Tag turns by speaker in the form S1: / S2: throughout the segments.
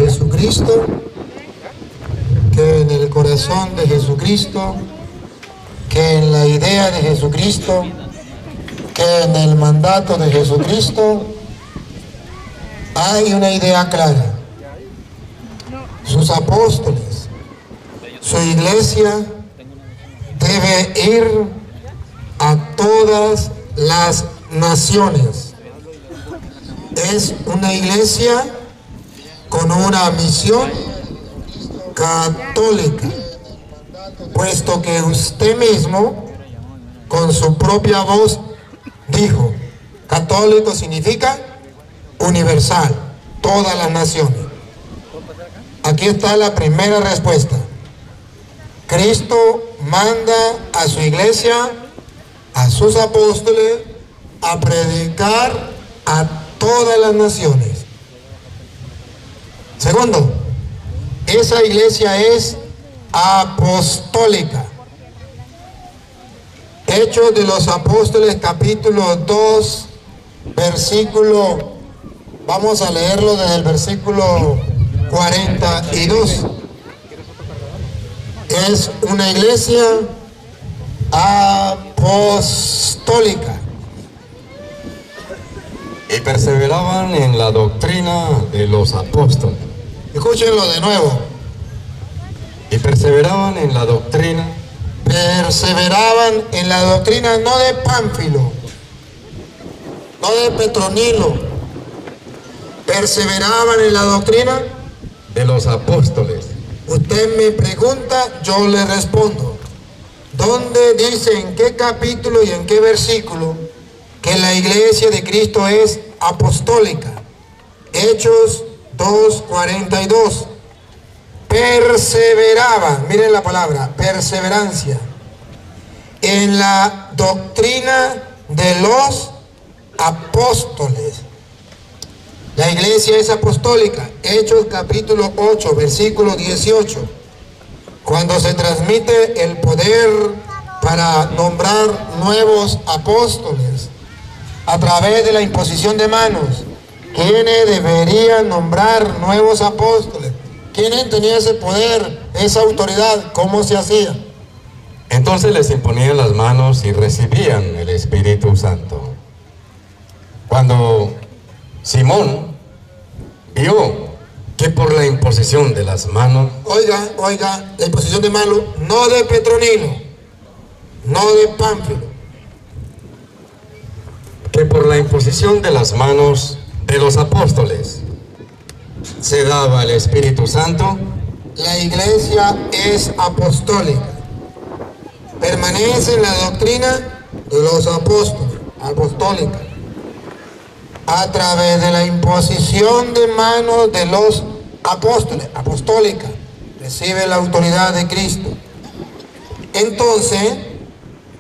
S1: Jesucristo, que en el corazón de Jesucristo, que en la idea de Jesucristo, que en el mandato de Jesucristo hay una idea clara. Sus apóstoles, su iglesia debe ir a todas las naciones. Es una iglesia con una misión católica, puesto que usted mismo, con su propia voz, dijo, católico significa universal, todas las naciones. Aquí está la primera respuesta. Cristo manda a su iglesia, a sus apóstoles, a predicar a todas las naciones. Segundo, esa iglesia es apostólica. Hechos de los Apóstoles, capítulo 2, versículo, vamos a leerlo desde el versículo 42. Es una iglesia apostólica.
S2: Y perseveraban en la doctrina de los apóstoles.
S1: Escúchenlo de nuevo.
S2: Y perseveraban en la doctrina.
S1: Perseveraban en la doctrina, no de Pánfilo, no de Petronilo. Perseveraban en la doctrina
S2: de los apóstoles.
S1: Usted me pregunta, yo le respondo. ¿Dónde dice, en qué capítulo y en qué versículo, que la iglesia de Cristo es apostólica? Hechos 2:42. Perseveraban, miren la palabra, perseverancia, en la doctrina de los apóstoles. La iglesia es apostólica. Hechos capítulo 8, versículo 18. Cuando se transmite el poder para nombrar nuevos apóstoles a través de la imposición de manos, ¿quiénes deberían nombrar nuevos apóstoles? ¿Quiénes tenían ese poder, esa autoridad? ¿Cómo se hacía?
S2: Entonces les imponían las manos y recibían el Espíritu Santo. Cuando Simón vio que por la imposición de las manos...
S1: Oiga, la imposición de manos, no de Petronilo, no de Pánfilo.
S2: Que por la imposición de las manos de los apóstoles se daba el Espíritu Santo.
S1: La iglesia es apostólica. Permanece en la doctrina de los apóstoles, apostólica. A través de la imposición de manos de los apóstoles, apostólica. Recibe la autoridad de Cristo. Entonces,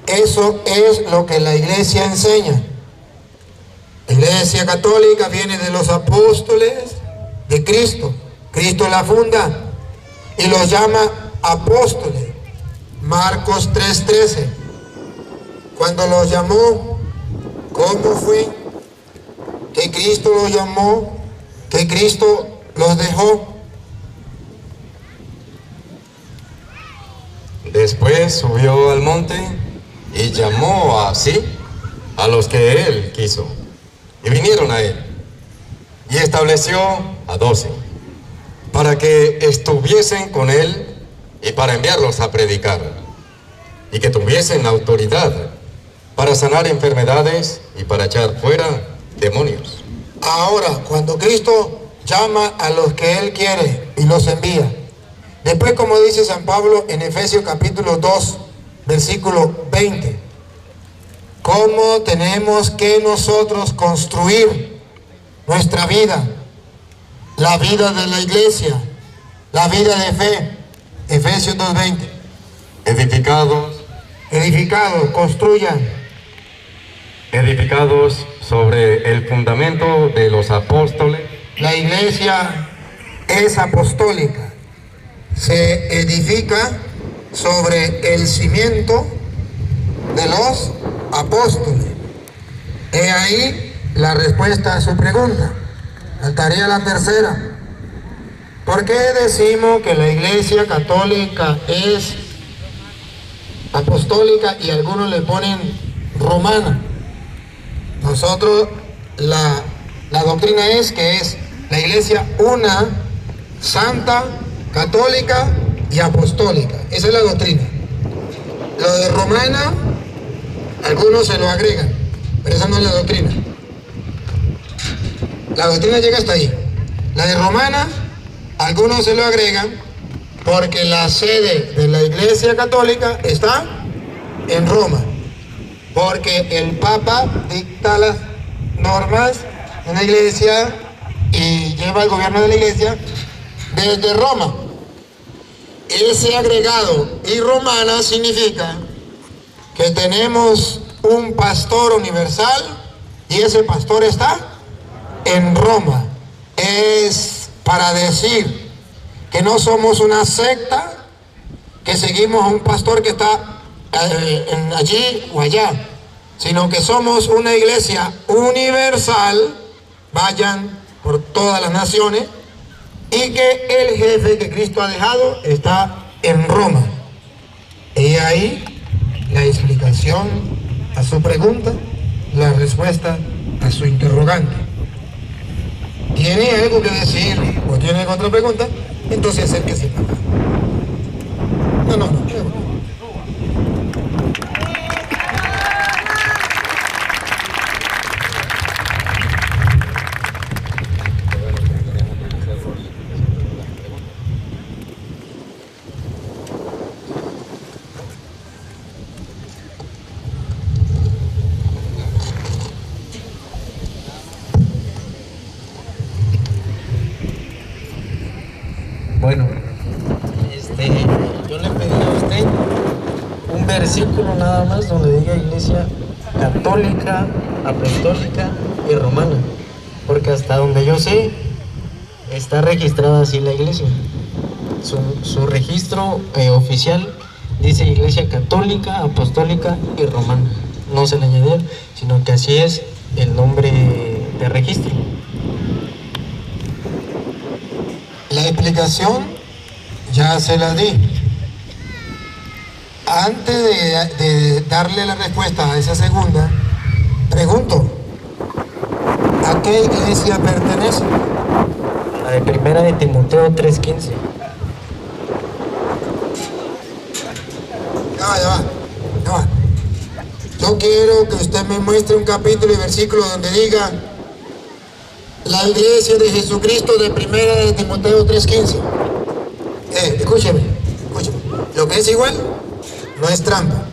S1: eso es lo que la iglesia enseña. La iglesia católica viene de los apóstoles de Cristo. Cristo la funda y los llama apóstoles. Marcos 3:13. Cuando los llamó, ¿cómo fue? Que Cristo los llamó, que Cristo los dejó.
S2: Después subió al monte y llamó así a los que él quiso. Y vinieron a él. Y estableció a 12 para que estuviesen con él y para enviarlos a predicar. Y que tuviesen autoridad para sanar enfermedades y para echar fuera demonios.
S1: Ahora, cuando Cristo llama a los que Él quiere y los envía, después, como dice San Pablo en Efesios capítulo 2, versículo 20, ¿cómo tenemos que nosotros construir nuestra vida? La vida de la iglesia, la vida de fe. Efesios 2:20.
S2: Edificados,
S1: construyan.
S2: Edificados sobre el fundamento de los apóstoles.
S1: La iglesia es apostólica. Se edifica sobre el cimiento de los apóstoles. He ahí la respuesta a su pregunta. Faltaría la tercera. ¿Por qué decimos que la Iglesia Católica es apostólica y algunos le ponen romana? Nosotros, la doctrina es que es la Iglesia una, santa, católica y apostólica. Esa es la doctrina. Lo de romana, algunos se lo agregan, pero esa no es la doctrina. La doctrina llega hasta ahí. La de romana, algunos se lo agregan porque la sede de la Iglesia Católica está en Roma, porque el Papa dicta las normas en la Iglesia y lleva el gobierno de la Iglesia desde Roma. Ese agregado y romana significa que tenemos un pastor universal y ese pastor está en Roma. Es para decir que no somos una secta que seguimos a un pastor que está allí o allá, sino que somos una iglesia universal, vayan por todas las naciones, y que el jefe que Cristo ha dejado está en Roma. Y ahí la explicación a su pregunta, la respuesta a su interrogante. ¿Tiene algo que decir o tiene otra pregunta? Entonces acérquese para acá. No.
S3: Bueno, yo le pedí a usted un versículo nada más donde diga Iglesia Católica, Apostólica y Romana, porque hasta donde yo sé está registrada así la Iglesia. Su registro oficial dice Iglesia Católica, Apostólica y Romana. No se le añadió, sino que así es el nombre de registro.
S1: La explicación ya se la di. Antes de darle la respuesta a esa segunda, pregunto, ¿a qué iglesia pertenece?
S3: La de Primera de Timoteo 3:15.
S1: Ya va. Yo quiero que usted me muestre un capítulo y versículo donde diga la iglesia de Jesucristo de Primera de Timoteo 3:15. Escúcheme. Lo que es igual no es trampa.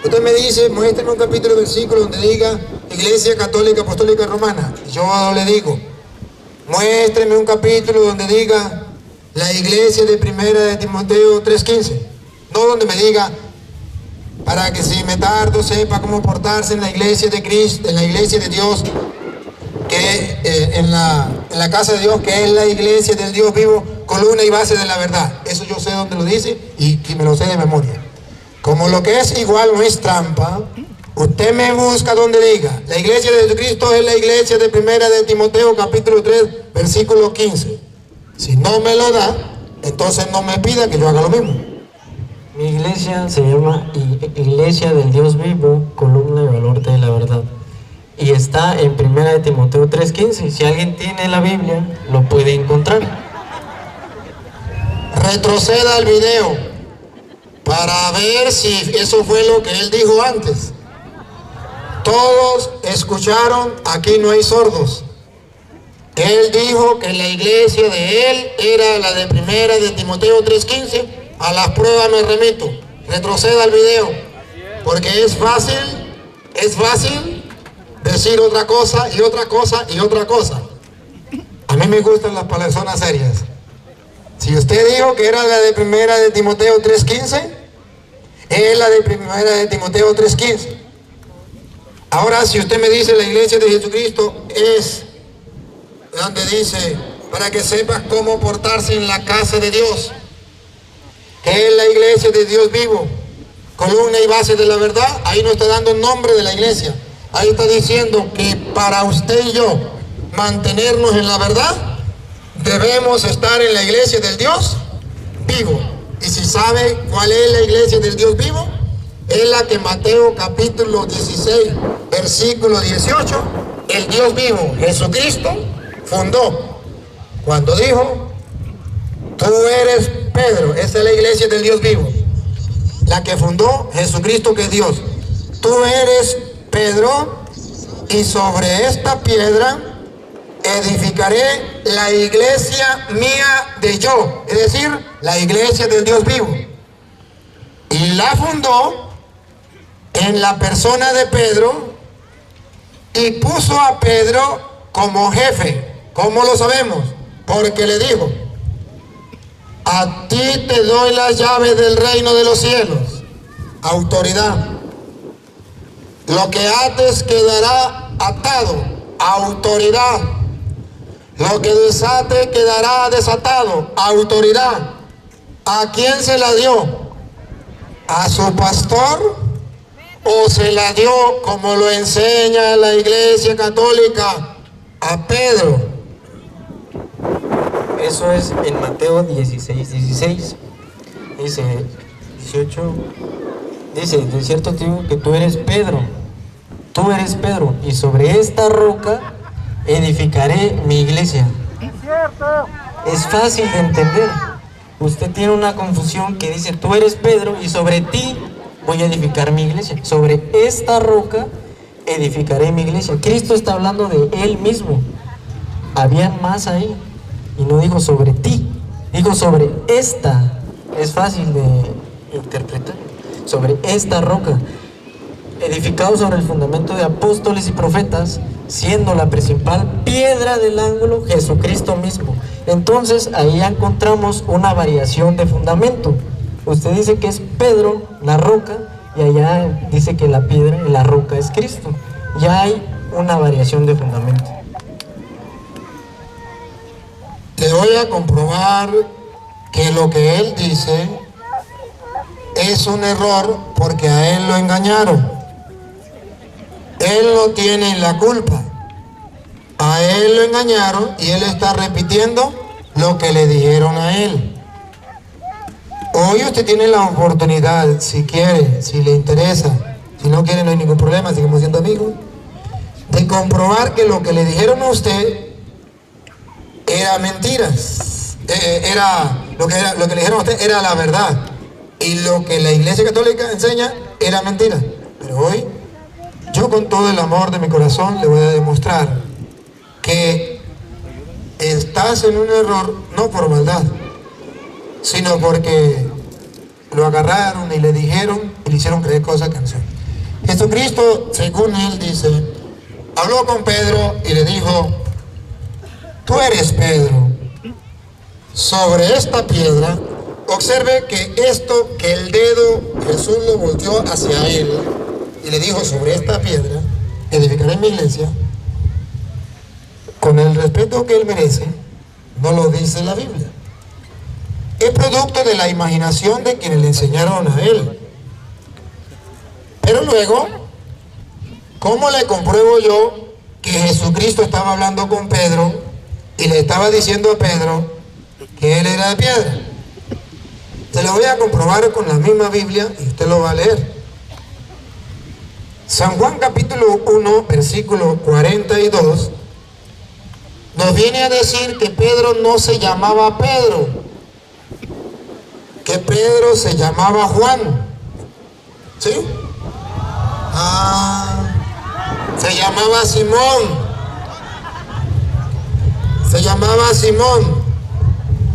S1: Usted me dice, muéstrame un capítulo y versículo donde diga Iglesia Católica, Apostólica y Romana. Yo le digo, muéstreme un capítulo donde diga la iglesia de Primera de Timoteo 3:15. No donde me diga, para que si me tardo sepa cómo portarse en la iglesia de Cristo, en la iglesia de Dios, que en la casa de Dios, que es la iglesia del Dios vivo, columna y base de la verdad. Eso yo sé dónde lo dice y me lo sé de memoria. Como lo que es igual no es trampa, usted me busca donde diga la iglesia de Jesucristo es la iglesia de Primera de Timoteo capítulo 3 versículo 15. Si no me lo da, entonces no me pida que yo haga lo mismo.
S3: Mi iglesia se llama Iglesia del Dios Vivo, columna y baluarte de la verdad. Y está en Primera de Timoteo 3:15. Si alguien tiene la Biblia, lo puede encontrar.
S1: Retroceda al video para ver si eso fue lo que él dijo antes. Todos escucharon, aquí no hay sordos. Él dijo que la iglesia de él era la de Primera de Timoteo 3:15. A las pruebas me remito. Retroceda al video, porque es fácil decir otra cosa y otra cosa y otra cosa. A mí me gustan las personas serias. Si usted dijo que era la de Primera de Timoteo 3:15, es la de Primera de Timoteo 3:15. Ahora, si usted me dice la iglesia de Jesucristo es donde dice, para que sepas cómo portarse en la casa de Dios, que es la iglesia de Dios vivo, columna y base de la verdad, ahí no está dando el nombre de la iglesia. Ahí está diciendo que para usted y yo mantenernos en la verdad, debemos estar en la iglesia del Dios vivo. Y si sabe cuál es la iglesia del Dios vivo, es la que Mateo capítulo 16, versículo 18, el Dios vivo, Jesucristo, fundó. Cuando dijo, tú eres Pedro, esa es la iglesia del Dios vivo. La que fundó Jesucristo, que es Dios. Tú eres Pedro, y sobre esta piedra edificaré la iglesia mía de yo, es decir, la iglesia del Dios vivo. Y la fundó en la persona de Pedro y puso a Pedro como jefe. ¿Cómo lo sabemos? Porque le dijo, a ti te doy las llaves del reino de los cielos. Autoridad. Lo que ates quedará atado. Autoridad. Lo que desate quedará desatado. Autoridad. ¿A quién se la dio? ¿A su pastor? ¿O se la dio, como lo enseña la Iglesia Católica, a Pedro?
S3: Eso es en Mateo 16. Dice 18. Dice, de cierto te digo que tú eres Pedro, y sobre esta roca edificaré mi iglesia. Es fácil de entender. Usted tiene una confusión que dice, tú eres Pedro y sobre ti voy a edificar mi iglesia. Sobre esta roca edificaré mi iglesia. Cristo está hablando de Él mismo. Habían más ahí. Y no dijo sobre ti, dijo sobre esta. Es fácil de interpretar. Sobre esta roca, edificado sobre el fundamento de apóstoles y profetas, siendo la principal piedra del ángulo Jesucristo mismo. Entonces ahí ya encontramos una variación de fundamento. Usted dice que es Pedro, la roca, y allá dice que la piedra y la roca es Cristo. Ya hay una variación de fundamento.
S1: Te voy a comprobar que lo que él dice es un error, porque a él lo engañaron. Él no tiene la culpa. A él lo engañaron y él está repitiendo lo que le dijeron a él. Hoy usted tiene la oportunidad, si quiere, si le interesa, si no quiere no hay ningún problema, seguimos siendo amigos, de comprobar que lo que le dijeron a usted era mentiras. Lo que le dijeron a usted era la verdad. Y lo que la Iglesia Católica enseña era mentira. Pero hoy, yo con todo el amor de mi corazón le voy a demostrar que estás en un error, no por maldad, sino porque lo agarraron y le dijeron y le hicieron creer cosas que no son. Jesucristo, según él dice, habló con Pedro y le dijo, tú eres Pedro, sobre esta piedra. Observe que esto, que el dedo, Jesús lo volteó hacia él y le dijo, sobre esta piedra edificaré mi iglesia. Con el respeto que él merece, no lo dice la Biblia. Es producto de la imaginación de quienes le enseñaron a él. Pero luego, ¿cómo le compruebo yo que Jesucristo estaba hablando con Pedro y le estaba diciendo a Pedro que él era de piedra? Se lo voy a comprobar con la misma Biblia y usted lo va a leer. San Juan capítulo 1, versículo 42, nos viene a decir que Pedro no se llamaba Pedro, que Pedro se llamaba Juan. ¿Sí? Se llamaba Simón. Se llamaba Simón.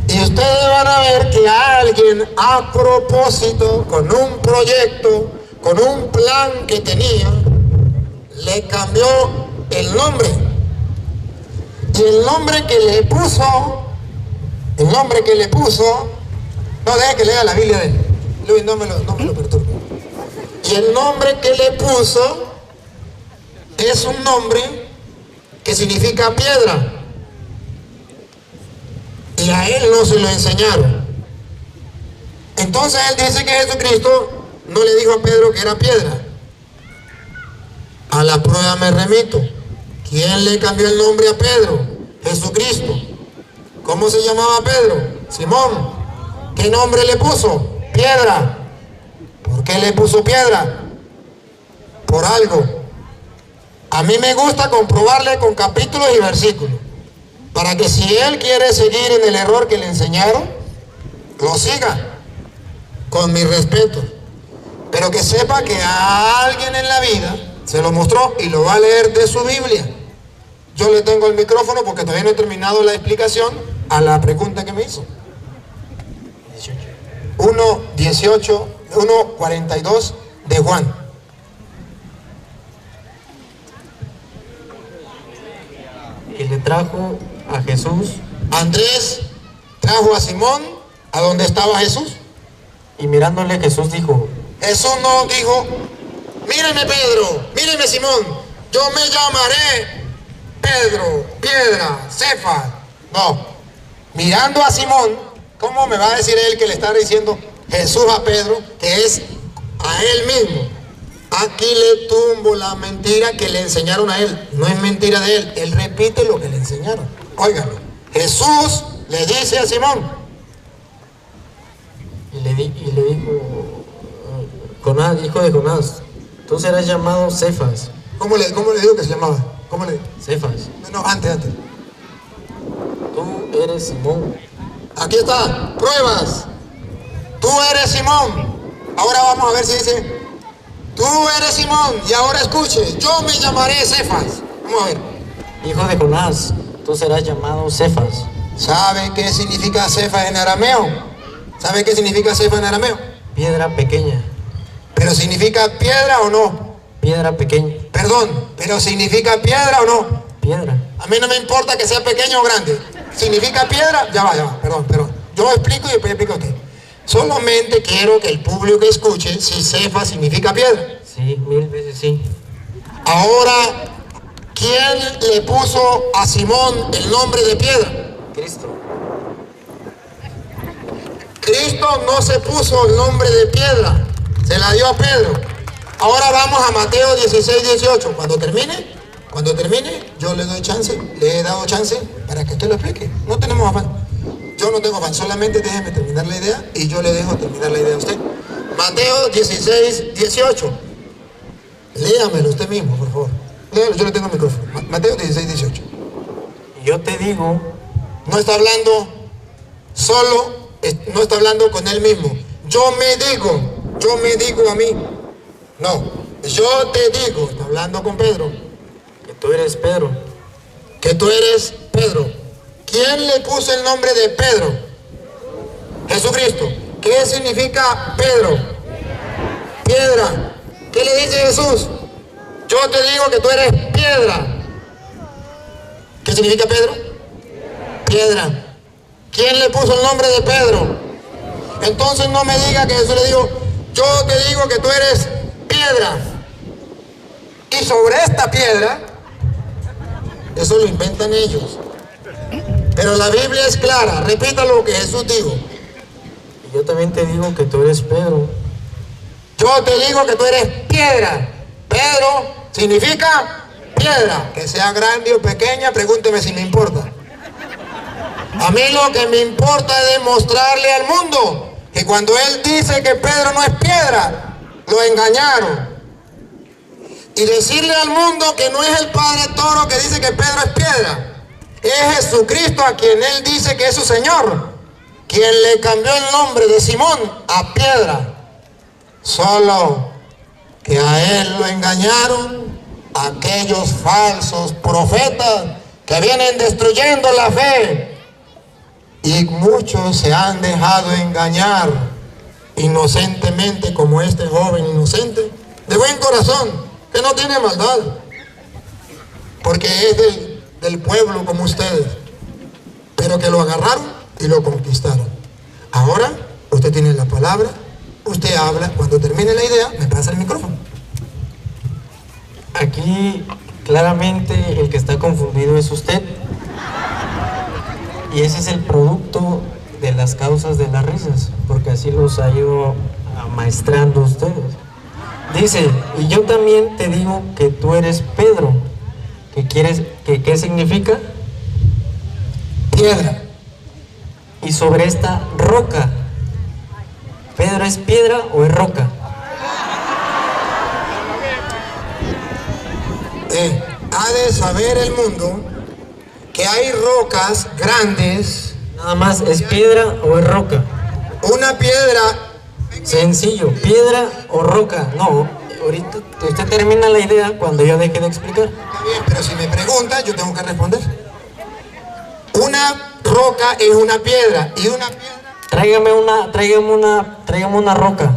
S1: Y ustedes van a ver que alguien a propósito, con un proyecto, con un plan que tenía, le cambió el nombre. Y el nombre que le puso, no deje que lea la Biblia de él, Luis, no me lo perturbe. Y el nombre que le puso es un nombre que significa piedra. Y a él no se lo enseñaron. Entonces él dice que Jesucristo no le dijo a Pedro que era piedra. A la prueba me remito. ¿Quién le cambió el nombre a Pedro? Jesucristo. ¿Cómo se llamaba Pedro? Simón. ¿Qué nombre le puso? Piedra. ¿Por qué le puso piedra? Por algo. A mí me gusta comprobarle con capítulos y versículos, para que si él quiere seguir en el error que le enseñaron, lo siga, con mi respeto. Pero que sepa que a alguien en la vida se lo mostró y lo va a leer de su Biblia. Yo le tengo el micrófono porque todavía no he terminado la explicación a la pregunta que me hizo. 1:42 de Juan.
S3: Y le trajo a Jesús.
S1: Andrés trajo a Simón a donde estaba Jesús.
S3: Y mirándole Jesús dijo.
S1: Jesús no dijo, míreme Pedro, míreme Simón, yo me llamaré Pedro, Piedra, Cefas. No, mirando a Simón, ¿cómo me va a decir él que le está diciendo Jesús a Pedro, que es a él mismo? Aquí le tumbo la mentira que le enseñaron a él. No es mentira de él, él repite lo que le enseñaron. Óiganlo, Jesús le dice a Simón.
S3: Y le dijo, Jonás, hijo de Jonás, tú serás llamado Cefas.
S1: ¿Cómo le digo que se llamaba? ¿Cómo le?
S3: Cefas.
S1: No, antes.
S3: Tú eres Simón.
S1: Aquí está, pruebas. Tú eres Simón. Ahora vamos a ver si dice, tú eres Simón, y ahora escuche, yo me llamaré Cefas. Vamos a ver.
S3: Hijo de Jonás, tú serás llamado Cefas.
S1: ¿Sabe qué significa Cefas en arameo? ¿Sabe qué significa Cefas en arameo?
S3: Piedra pequeña.
S1: ¿Pero significa piedra o no?
S3: Piedra pequeña.
S1: Perdón, ¿pero significa piedra o no?
S3: Piedra.
S1: A mí no me importa que sea pequeño o grande. ¿Significa piedra? Ya va, perdón. Yo explico y después explica usted. Solamente quiero que el público escuche si Cefas significa piedra.
S3: Sí, 1000 veces sí.
S1: Ahora, ¿quién le puso a Simón el nombre de piedra?
S3: Cristo.
S1: Cristo no se puso el nombre de piedra, se la dio a Pedro. Ahora vamos a Mateo 16:18. Cuando termine, yo le doy chance, le he dado chance para que usted lo explique. No tenemos afán. Yo no tengo afán, solamente déjeme terminar la idea y yo le dejo terminar la idea a usted. Mateo 16:18. Léamelo usted mismo, por favor. Léalo, yo le tengo el micrófono. Mateo 16:18.
S3: Yo te digo,
S1: no está hablando solo, no está hablando con él mismo. Yo me digo a mí. No, yo te digo, está hablando con Pedro.
S3: que tú eres Pedro.
S1: Que tú eres Pedro. ¿Quién le puso el nombre de Pedro? Jesucristo. ¿Qué significa Pedro? Piedra. ¿Qué le dice Jesús? Yo te digo que tú eres piedra. ¿Qué significa Pedro? Piedra. ¿Quién le puso el nombre de Pedro? Entonces no me diga que Jesús le dijo, yo te digo que tú eres piedra. Y sobre esta piedra, eso lo inventan ellos. Pero la Biblia es clara, repita lo que Jesús dijo.
S3: Y yo también te digo que tú eres Pedro.
S1: Yo te digo que tú eres piedra. Pedro significa piedra. Que sea grande o pequeña, pregúnteme si me importa. A mí lo que me importa es demostrarle al mundo que cuando él dice que Pedro no es piedra, lo engañaron. Y decirle al mundo que no es el Padre Toro que dice que Pedro es piedra. Es Jesucristo a quien él dice que es su Señor, quien le cambió el nombre de Simón a piedra. Solo que a él lo engañaron aquellos falsos profetas que vienen destruyendo la fe. Y muchos se han dejado engañar inocentemente, como este joven inocente, de buen corazón, que no tiene maldad, porque es del pueblo como ustedes, pero que lo agarraron y lo conquistaron. Ahora usted tiene la palabra, usted habla, cuando termine la idea me pasa el micrófono.
S3: Aquí claramente el que está confundido es usted. Y ese es el producto de las causas de las risas, porque así los ha ido amaestrando ustedes. Dice, y yo también te digo que tú eres Pedro. ¿Qué significa?
S1: Piedra.
S3: y sobre esta roca. ¿Pedro es piedra o es roca?
S1: Ha de saber el mundo que hay rocas grandes.
S3: Nada más, ¿es piedra o es roca?
S1: Una piedra.
S3: Sencillo, piedra o roca. No, ahorita usted termina la idea cuando yo deje de explicar.
S1: Está bien, pero si me pregunta, yo tengo que responder. Una roca es una piedra y una piedra.
S3: Tráigame una roca.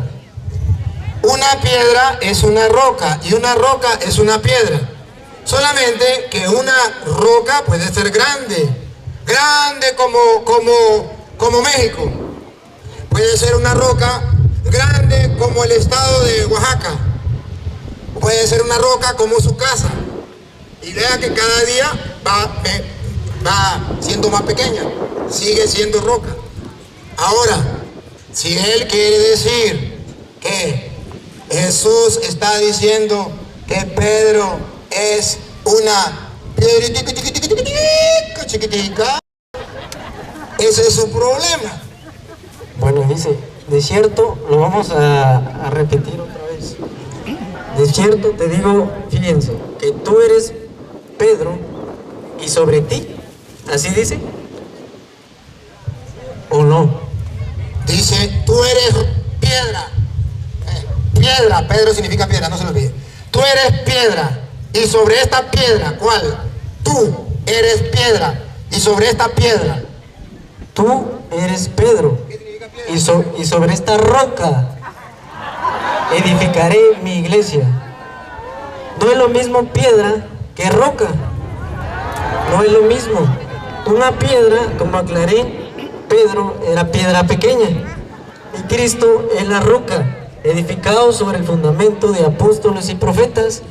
S1: Una piedra es una roca y una roca es una piedra. Solamente que una roca puede ser grande, grande como México. Puede ser una roca grande como el estado de Oaxaca. Puede ser una roca como su casa. Y vea que cada día va siendo más pequeña. Sigue siendo roca. Ahora, si él quiere decir que Jesús está diciendo que Pedro es una piedrita chiquitica, ese es su problema.
S3: Bueno, dice, de cierto, lo vamos a repetir otra vez. De cierto te digo, fíjense, que tú eres Pedro y sobre ti, ¿así dice? ¿O no?
S1: Dice, tú eres piedra. Piedra, Pedro significa piedra, no se lo olvide. Tú eres piedra y sobre esta piedra, ¿cuál? Tú eres piedra y sobre esta piedra.
S3: Tú eres Pedro y sobre esta roca edificaré mi iglesia. No es lo mismo piedra que roca. No es lo mismo. Una piedra, como aclaré, Pedro era piedra pequeña y Cristo es la roca, edificado sobre el fundamento de apóstoles y profetas.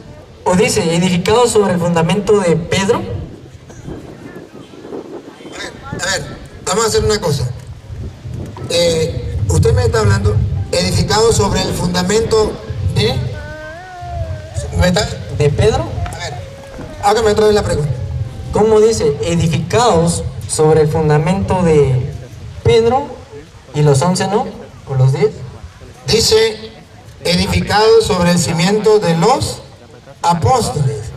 S3: O dice, edificado sobre el fundamento de Pedro.
S1: A ver, vamos a hacer una cosa. Usted me está hablando edificado sobre el fundamento de...
S3: ¿De Pedro?
S1: A ver, hágame otra vez la pregunta.
S3: ¿Cómo dice? Edificados sobre el fundamento de Pedro y los 11 no, o los 10.
S1: Dice, edificado sobre el cimiento de los apóstoles.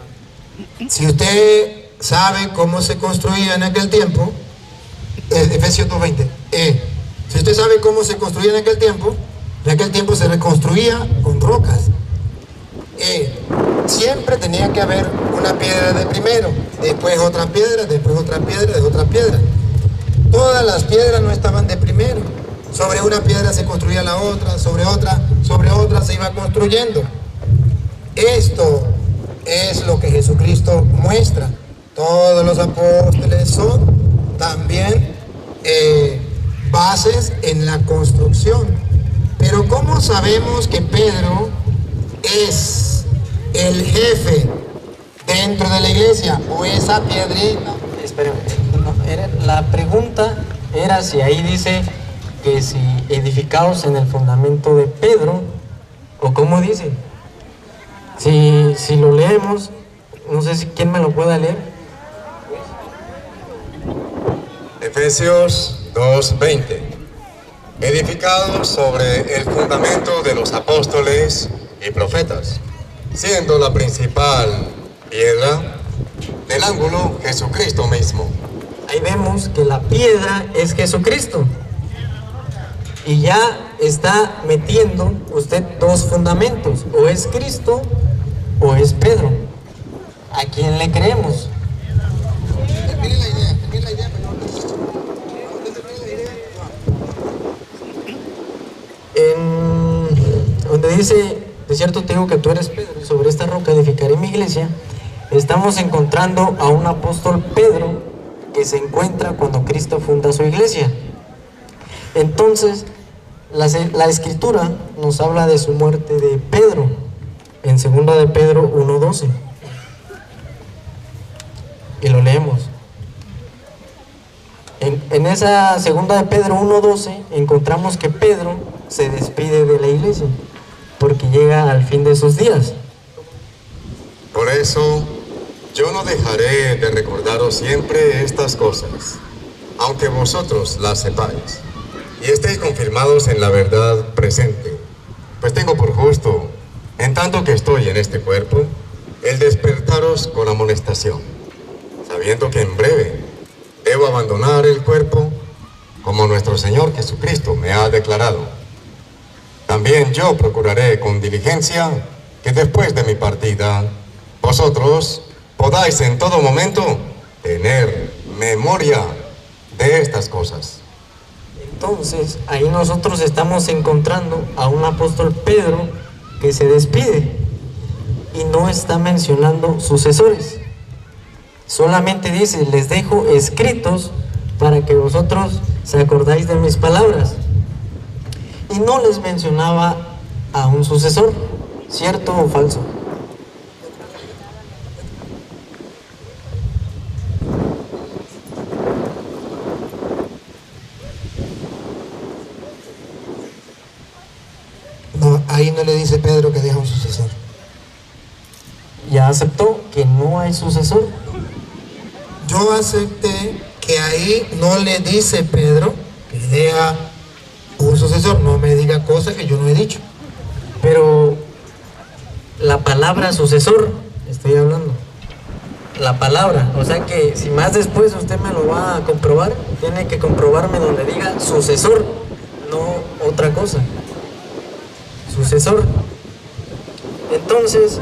S1: Si usted sabe cómo se construía en aquel tiempo, Efesios 2:20, si usted sabe cómo se construía en aquel tiempo se reconstruía con rocas. Siempre tenía que haber una piedra de primero, después otra piedra, después otra piedra, después otra piedra. Todas las piedras no estaban de primero. Sobre una piedra se construía la otra, sobre otra se iba construyendo. Esto es lo que Jesucristo muestra. Todos los apóstoles son también bases en la construcción. Pero ¿cómo sabemos que Pedro es el jefe dentro de la iglesia o esa piedrita?
S3: Espérame, la pregunta era si ahí dice que si edificados en el fundamento de Pedro, o cómo dice. Si lo leemos, no sé si quién me lo pueda leer.
S2: Efesios 2:20. Edificados sobre el fundamento de los apóstoles y profetas, siendo la principal piedra del ángulo Jesucristo mismo.
S3: Ahí vemos que la piedra es Jesucristo. Y ya está metiendo usted dos fundamentos, o es Cristo o es Pedro. ¿A quién le creemos?
S1: Termine la idea,
S3: Donde dice, de cierto te digo que tú eres Pedro y sobre esta roca edificaré mi iglesia, estamos encontrando a un apóstol Pedro que se encuentra cuando Cristo funda su iglesia. Entonces, la escritura nos habla de su muerte de Pedro, en 2 de Pedro 1:12. Y lo leemos. En esa 2 de Pedro 1:12 encontramos que Pedro se despide de la iglesia, porque llega al fin de sus días.
S2: Por eso, yo no dejaré de recordaros siempre estas cosas, aunque vosotros las sepáis y estéis confirmados en la verdad presente, pues tengo por justo, en tanto que estoy en este cuerpo, el despertaros con amonestación, sabiendo que en breve debo abandonar el cuerpo, como nuestro Señor Jesucristo me ha declarado. También yo procuraré con diligencia que después de mi partida, vosotros podáis en todo momento tener memoria de estas cosas.
S3: Entonces, ahí nosotros estamos encontrando a un apóstol Pedro que se despide y no está mencionando sucesores. Solamente dice, les dejo escritos para que vosotros se acordáis de mis palabras. Y no les mencionaba a un sucesor, ¿cierto o falso?
S1: No, ahí no le dice Pedro que deja un sucesor.
S3: Ya aceptó que no hay sucesor.
S1: Yo acepté que ahí no le dice Pedro que deja un sucesor. No me diga cosas que yo no he dicho.
S3: Pero la palabra sucesor, estoy hablando. La palabra, o sea que si más después usted me lo va a comprobar, tiene que comprobarme donde diga sucesor, no otra cosa. Sucesor. Entonces,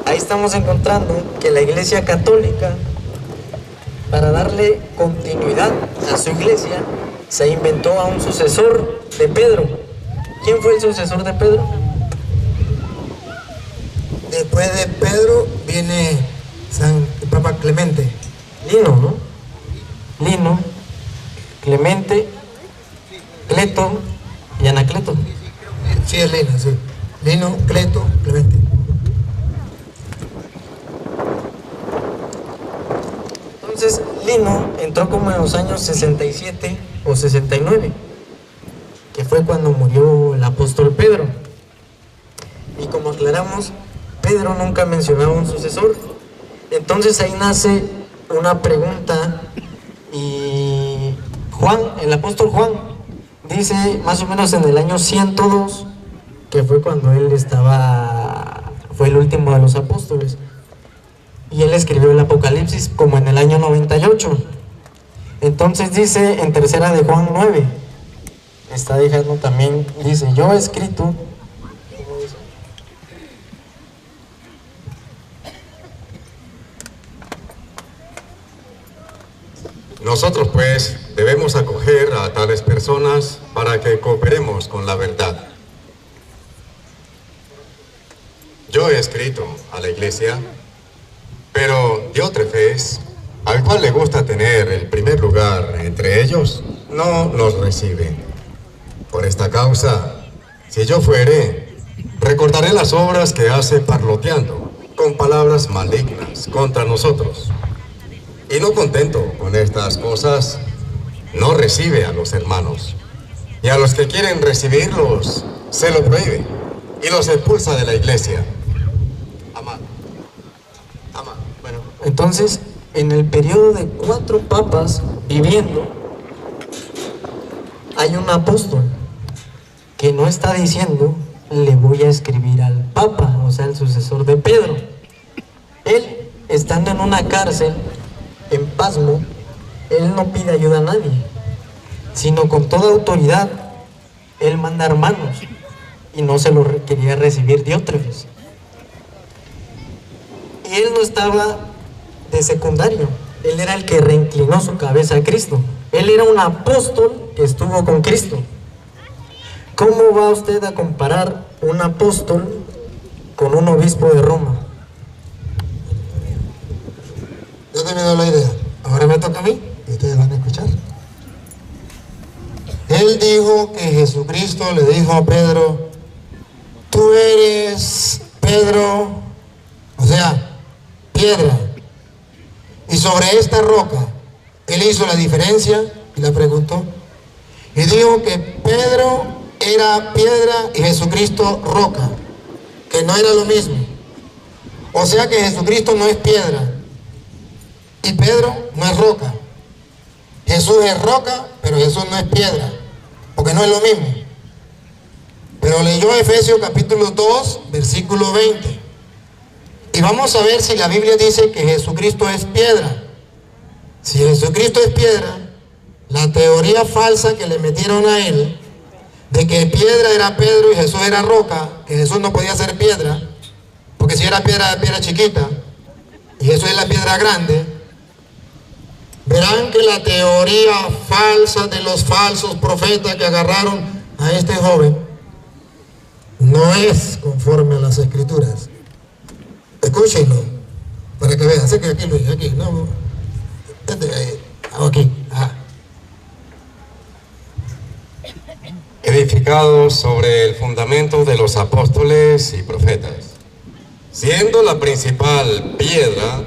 S3: ahí estamos encontrando que la Iglesia Católica, para darle continuidad a su iglesia, se inventó a un sucesor de Pedro. ¿Quién fue el sucesor de Pedro?
S1: Después de Pedro viene el Papa Clemente.
S3: Lino, ¿no? Lino, Clemente, Cleto y Anacleto.
S1: Sí, es Lino, sí. Lino, Cleto, Clemente.
S3: Entonces, Lino entró como en los años 67 o 69, que fue cuando murió el apóstol Pedro. Y como aclaramos, Pedro nunca mencionaba un sucesor. Entonces ahí nace una pregunta y Juan, el apóstol Juan, dice más o menos en el año 102, que fue cuando él fue el último de los apóstoles. Y él escribió el Apocalipsis como en el año 98. Entonces dice en tercera de Juan 9, está dejando también, dice, yo he escrito,
S2: Nosotros pues debemos acoger a tales personas para que cooperemos con la verdad. Yo he escrito a la iglesia, pero Diótrefes, al cual le gusta tener el primer lugar entre ellos, no nos recibe. Por esta causa, si yo fuere, recordaré las obras que hace parloteando con palabras malignas contra nosotros. Y no contento con estas cosas, no recibe a los hermanos. Y a los que quieren recibirlos, se lo prohíbe y los expulsa de la iglesia. Amado.
S3: Bueno, entonces, en el periodo de 4 papas viviendo, hay un apóstol que no está diciendo, le voy a escribir al papa, o sea, el sucesor de Pedro. Él, estando en una cárcel, en Pasmo, él no pide ayuda a nadie, sino con toda autoridad, él manda hermanos, y no se lo quería recibir Diótrefes. Y él no estaba de secundario, él era el que reinclinó su cabeza a Cristo. Él era un apóstol que estuvo con Cristo. ¿Cómo va usted a comparar un apóstol con un obispo de Roma?
S1: Yo también doy la idea. Ahora me toca a mí y ustedes van a escuchar. Él dijo que Jesucristo le dijo a Pedro, tú eres Pedro, o sea, piedra. Y sobre esta roca, él hizo la diferencia y la preguntó. Y dijo que Pedro era piedra y Jesucristo roca, que no era lo mismo. O sea que Jesucristo no es piedra y Pedro no es roca. Jesús es roca, pero Jesús no es piedra, porque no es lo mismo. Pero leyó Efesios capítulo 2, versículo 20. Y vamos a ver si la Biblia dice que Jesucristo es piedra. Si Jesucristo es piedra, la teoría falsa que le metieron a él, de que piedra era Pedro y Jesús era roca, que Jesús no podía ser piedra, porque si era piedra chiquita, y Jesús es la piedra grande, verán que la teoría falsa de los falsos profetas que agarraron a este joven no es conforme a las Escrituras. Escúchenlo, para que vean. Sé que aquí, Luis, aquí, no. Aquí, ajá.
S2: Edificado sobre el fundamento de los apóstoles y profetas, siendo la principal piedra.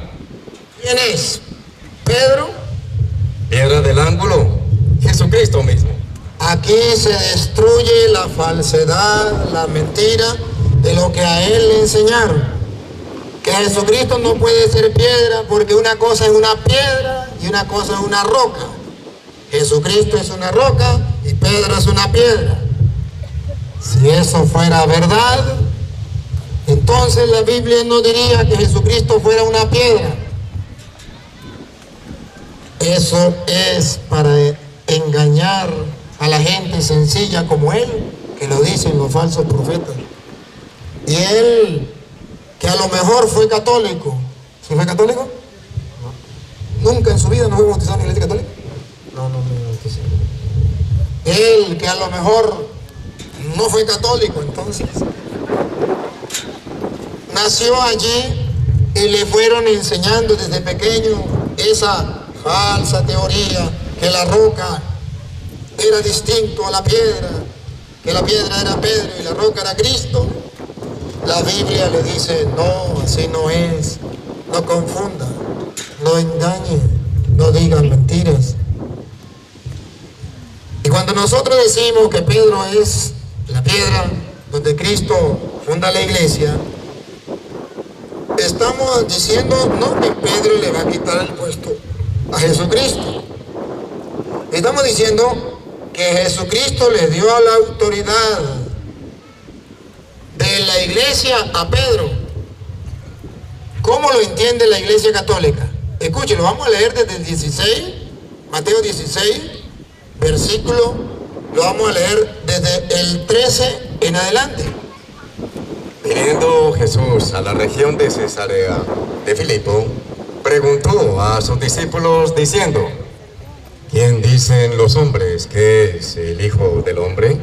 S1: ¿Quién es? Pedro.
S2: Piedra del ángulo, Jesucristo mismo.
S1: Aquí se destruye la falsedad, la mentira de lo que a él le enseñaron. Que Jesucristo no puede ser piedra porque una cosa es una piedra y una cosa es una roca. Jesucristo es una roca y Pedro es una piedra. Si eso fuera verdad, entonces la Biblia no diría que Jesucristo fuera una piedra. Eso es para engañar a la gente sencilla como él, que lo dicen los falsos profetas. Y él, que a lo mejor fue católico. ¿Sí fue católico? No. ¿Nunca en su vida no fue bautizado en la iglesia católica?
S3: No me bauticé.
S1: Él, que a lo mejor no fue católico, entonces nació allí y le fueron enseñando desde pequeño esa falsa teoría que la roca era distinto a la piedra, que la piedra era Pedro y la roca era Cristo. La Biblia le dice, no, así no es, no confunda, no engañe, no digan mentiras. Y cuando nosotros decimos que Pedro es la piedra donde Cristo funda la iglesia, estamos diciendo no que Pedro le va a quitar el puesto a Jesucristo. Estamos diciendo que Jesucristo le dio la autoridad de la iglesia a Pedro. ¿Cómo lo entiende la iglesia católica? Escúchelo, vamos a leer desde el 16, Mateo 16, versículo, lo vamos a leer desde el 13 en adelante.
S2: Viniendo Jesús a la región de Cesarea de Filipo, preguntó a sus discípulos diciendo, ¿quién dicen los hombres que es el Hijo del Hombre?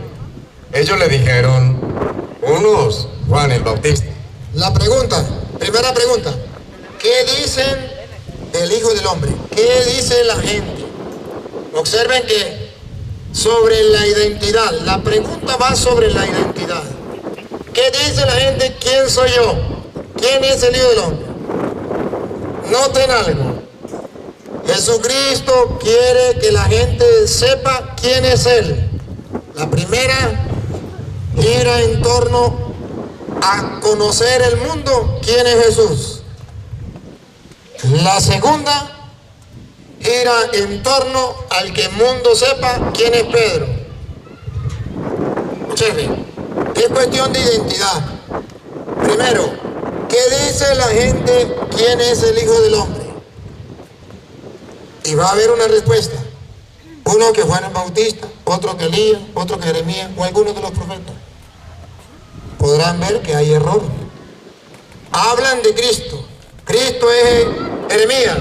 S2: Ellos le dijeron, unos Juan el Bautista.
S1: La pregunta, primera pregunta, ¿qué dicen del Hijo del Hombre? ¿Qué dice la gente? Observen que sobre la identidad, la pregunta va sobre la identidad. ¿Qué dice la gente? ¿Quién soy yo? ¿Quién es el Hijo del Hombre? Noten algo. Jesucristo quiere que la gente sepa quién es Él. La primera gira en torno a conocer el mundo, quién es Jesús. La segunda gira en torno al que el mundo sepa quién es Pedro. Observen, es cuestión de identidad. Primero, ¿qué dice la gente quién es el Hijo del Hombre? Y va a haber una respuesta. Uno que Juan el Bautista, otro que Elías, otro que Jeremías o algunos de los profetas. Podrán ver que hay error. Hablan de Cristo. Cristo es Jeremías.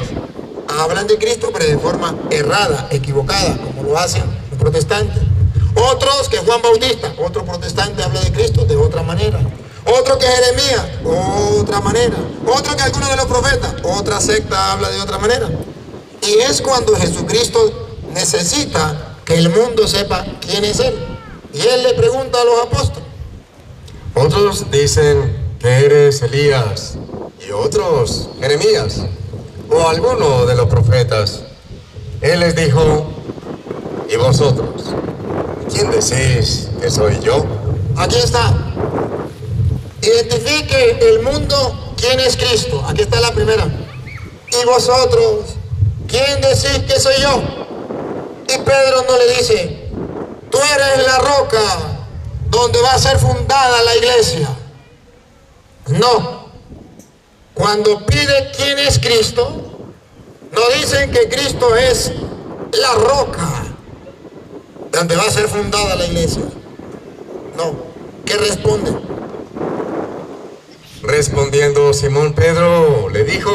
S1: Hablan de Cristo pero de forma errada, equivocada, como lo hacen los protestantes. Otros que Juan Bautista, otro protestante habla de Cristo de otra manera. Otro que Jeremías, otra manera. Otro que alguno de los profetas, otra secta habla de otra manera. Y es cuando Jesucristo necesita que el mundo sepa quién es Él. Y Él le pregunta a los apóstoles.
S2: Otros dicen que eres Elías y otros Jeremías o alguno de los profetas. Él les dijo, ¿y vosotros? ¿Quién decís que soy yo?
S1: Aquí está. Identifique el mundo quién es Cristo. Aquí está la primera. ¿Y vosotros? ¿Quién decís que soy yo? Y Pedro no le dice, tú eres la roca donde va a ser fundada la iglesia. No. Cuando pide quién es Cristo, no dicen que Cristo es la roca donde va a ser fundada la iglesia. No. ¿Qué responden?
S2: Respondiendo Simón Pedro le dijo,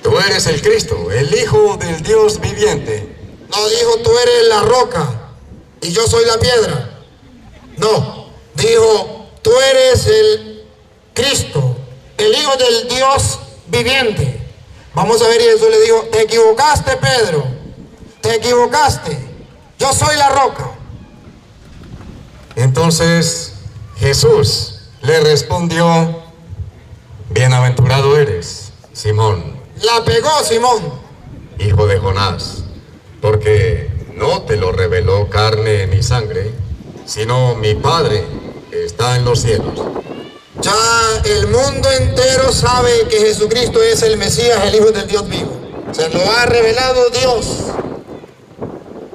S2: tú eres el Cristo, el Hijo del Dios viviente.
S1: No dijo, tú eres la roca y yo soy la piedra. No, dijo, tú eres el Cristo, el Hijo del Dios viviente. Vamos a ver, y Jesús le dijo, te equivocaste, Pedro, te equivocaste, yo soy la roca.
S2: Entonces Jesús le respondió, bienaventurado eres, Simón,
S1: La pegó Simón,
S2: hijo de Jonás, porque no te lo reveló carne ni sangre, sino mi Padre que está en los cielos.
S1: ya el mundo entero sabe que Jesucristo es el Mesías, el Hijo del Dios vivo. Se lo ha revelado Dios.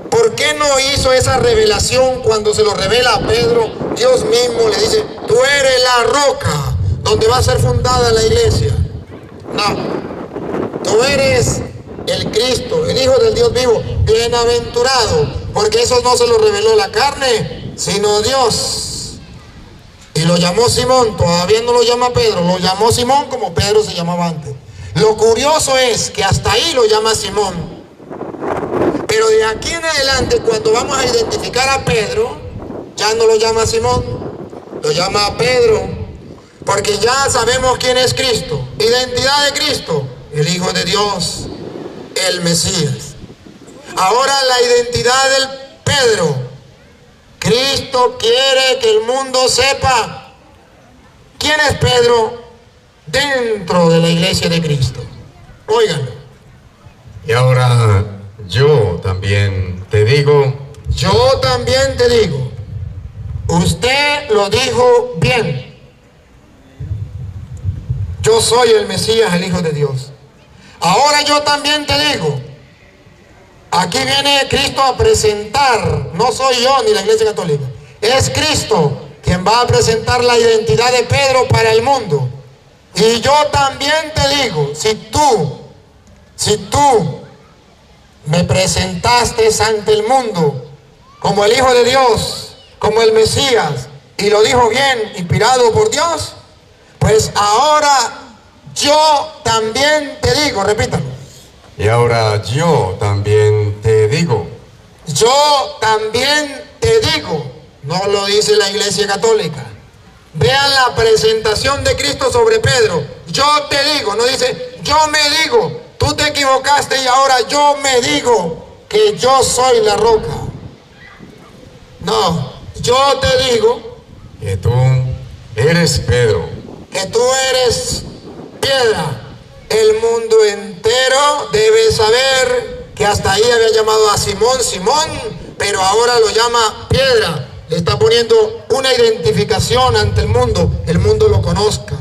S1: ¿Por qué no hizo esa revelación cuando se lo revela a Pedro? Dios mismo le dice, tú eres la roca donde va a ser fundada la iglesia. No, tú eres el Cristo, el Hijo del Dios vivo, bienaventurado, porque eso no se lo reveló la carne, sino Dios. Y lo llamó Simón, todavía no lo llama Pedro, lo llamó Simón como Pedro se llamaba antes. Lo curioso es que hasta ahí lo llama Simón. Pero de aquí en adelante, cuando vamos a identificar a Pedro, ya no lo llama Simón, lo llama Pedro, porque ya sabemos quién es Cristo. Identidad de Cristo, el Hijo de Dios, el Mesías. Ahora la identidad del Pedro. Cristo quiere que el mundo sepa quién es Pedro dentro de la iglesia de Cristo. Óiganlo.
S2: Y ahora yo también te digo,
S1: Yo también te digo, usted lo dijo bien. Yo soy el Mesías, el Hijo de Dios. Ahora yo también te digo, aquí viene Cristo a presentar, no soy yo ni la Iglesia Católica, es Cristo quien va a presentar la identidad de Pedro para el mundo. Y yo también te digo, si tú me presentaste ante el mundo como el Hijo de Dios, como el Mesías, y lo dijo bien, inspirado por Dios, pues ahora yo también te digo, repítalo.
S2: y ahora yo también te digo,
S1: Yo también te digo, no lo dice la Iglesia Católica. Vean la presentación de Cristo sobre Pedro. Yo te digo, no dice yo me digo, tú te equivocaste y ahora yo me digo que yo soy la roca. No, yo te digo
S2: que tú eres Pedro,
S1: que tú eres piedra. El mundo entero debe saber que hasta ahí había llamado a Simón, Simón, pero ahora lo llama piedra. Le está poniendo una identificación ante el mundo lo conozca.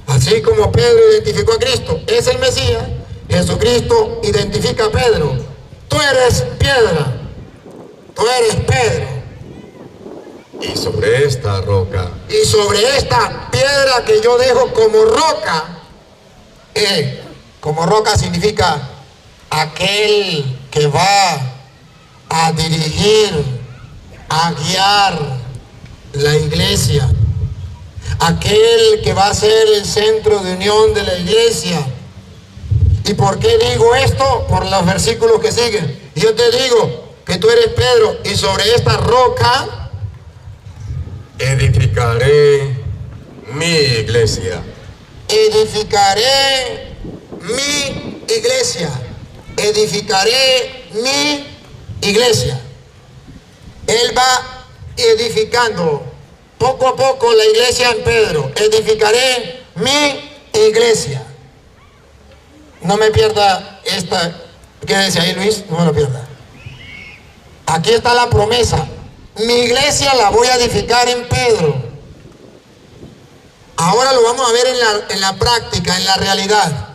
S1: Así como Pedro identificó a Cristo, es el Mesías, Jesucristo identifica a Pedro. Tú eres piedra, tú eres Pedro.
S2: y sobre esta roca
S1: Y sobre esta piedra que yo dejo como roca significa aquel que va a dirigir, a guiar la iglesia, aquel que va a ser el centro de unión de la iglesia. ¿Y por qué digo esto? Por los versículos que siguen. Y yo te digo que tú eres Pedro, y sobre esta roca
S2: edificaré mi iglesia.
S1: edificaré mi iglesia. Edificaré mi iglesia. Él va edificando poco a poco la iglesia en Pedro. Edificaré mi iglesia. No me pierda esta. Quédese ahí, Luis, no me lo pierda. Aquí está la promesa. Mi iglesia la voy a edificar en Pedro. Ahora lo vamos a ver en la práctica, en la realidad.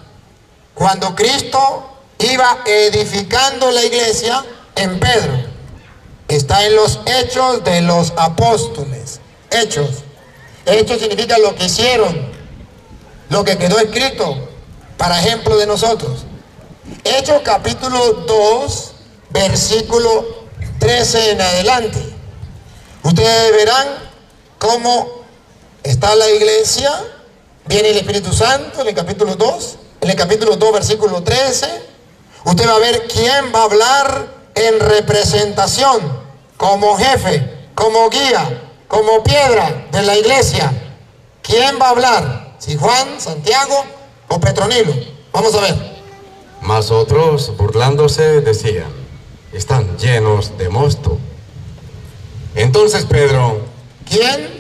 S1: Cuando Cristo iba edificando la iglesia, en Pedro. Está en los Hechos de los Apóstoles. Hechos. Hechos significa lo que hicieron, lo que quedó escrito para ejemplo de nosotros. Hechos capítulo 2, versículo 13 en adelante. Ustedes verán cómo está la iglesia. Viene el Espíritu Santo en el capítulo 2. En el capítulo 2, versículo 13. Usted va a ver quién va a hablar en representación, como jefe, como guía, como piedra de la iglesia. ¿Quién va a hablar? Si Juan, Santiago o Petronilo. Vamos a ver.
S2: Mas otros, burlándose, decían: están llenos de mosto. Entonces Pedro,
S1: ¿quién?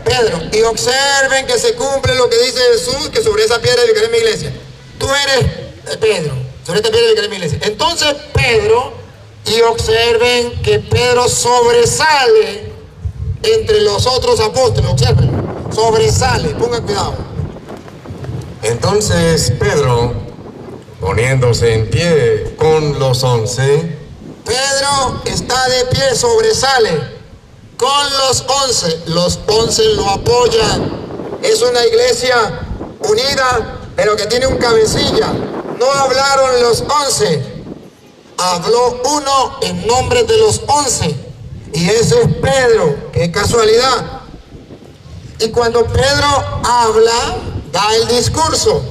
S1: Pedro. Y observen que se cumple lo que dice Jesús, que sobre esa piedra edificaré mi iglesia. Tú eres Pedro, sobre esta piedra edificaré mi iglesia. Entonces Pedro, y observen que Pedro sobresale entre los otros apóstoles. Observen, sobresale, pongan cuidado.
S2: entonces Pedro, poniéndose en pie con los 11,
S1: Pedro está de pie, sobresale con los 11. Los 11 lo apoyan. Es una iglesia unida, pero que tiene un cabecilla. No hablaron los 11, habló uno en nombre de los 11, y ese es Pedro. Qué casualidad. Y cuando Pedro habla, da el discurso.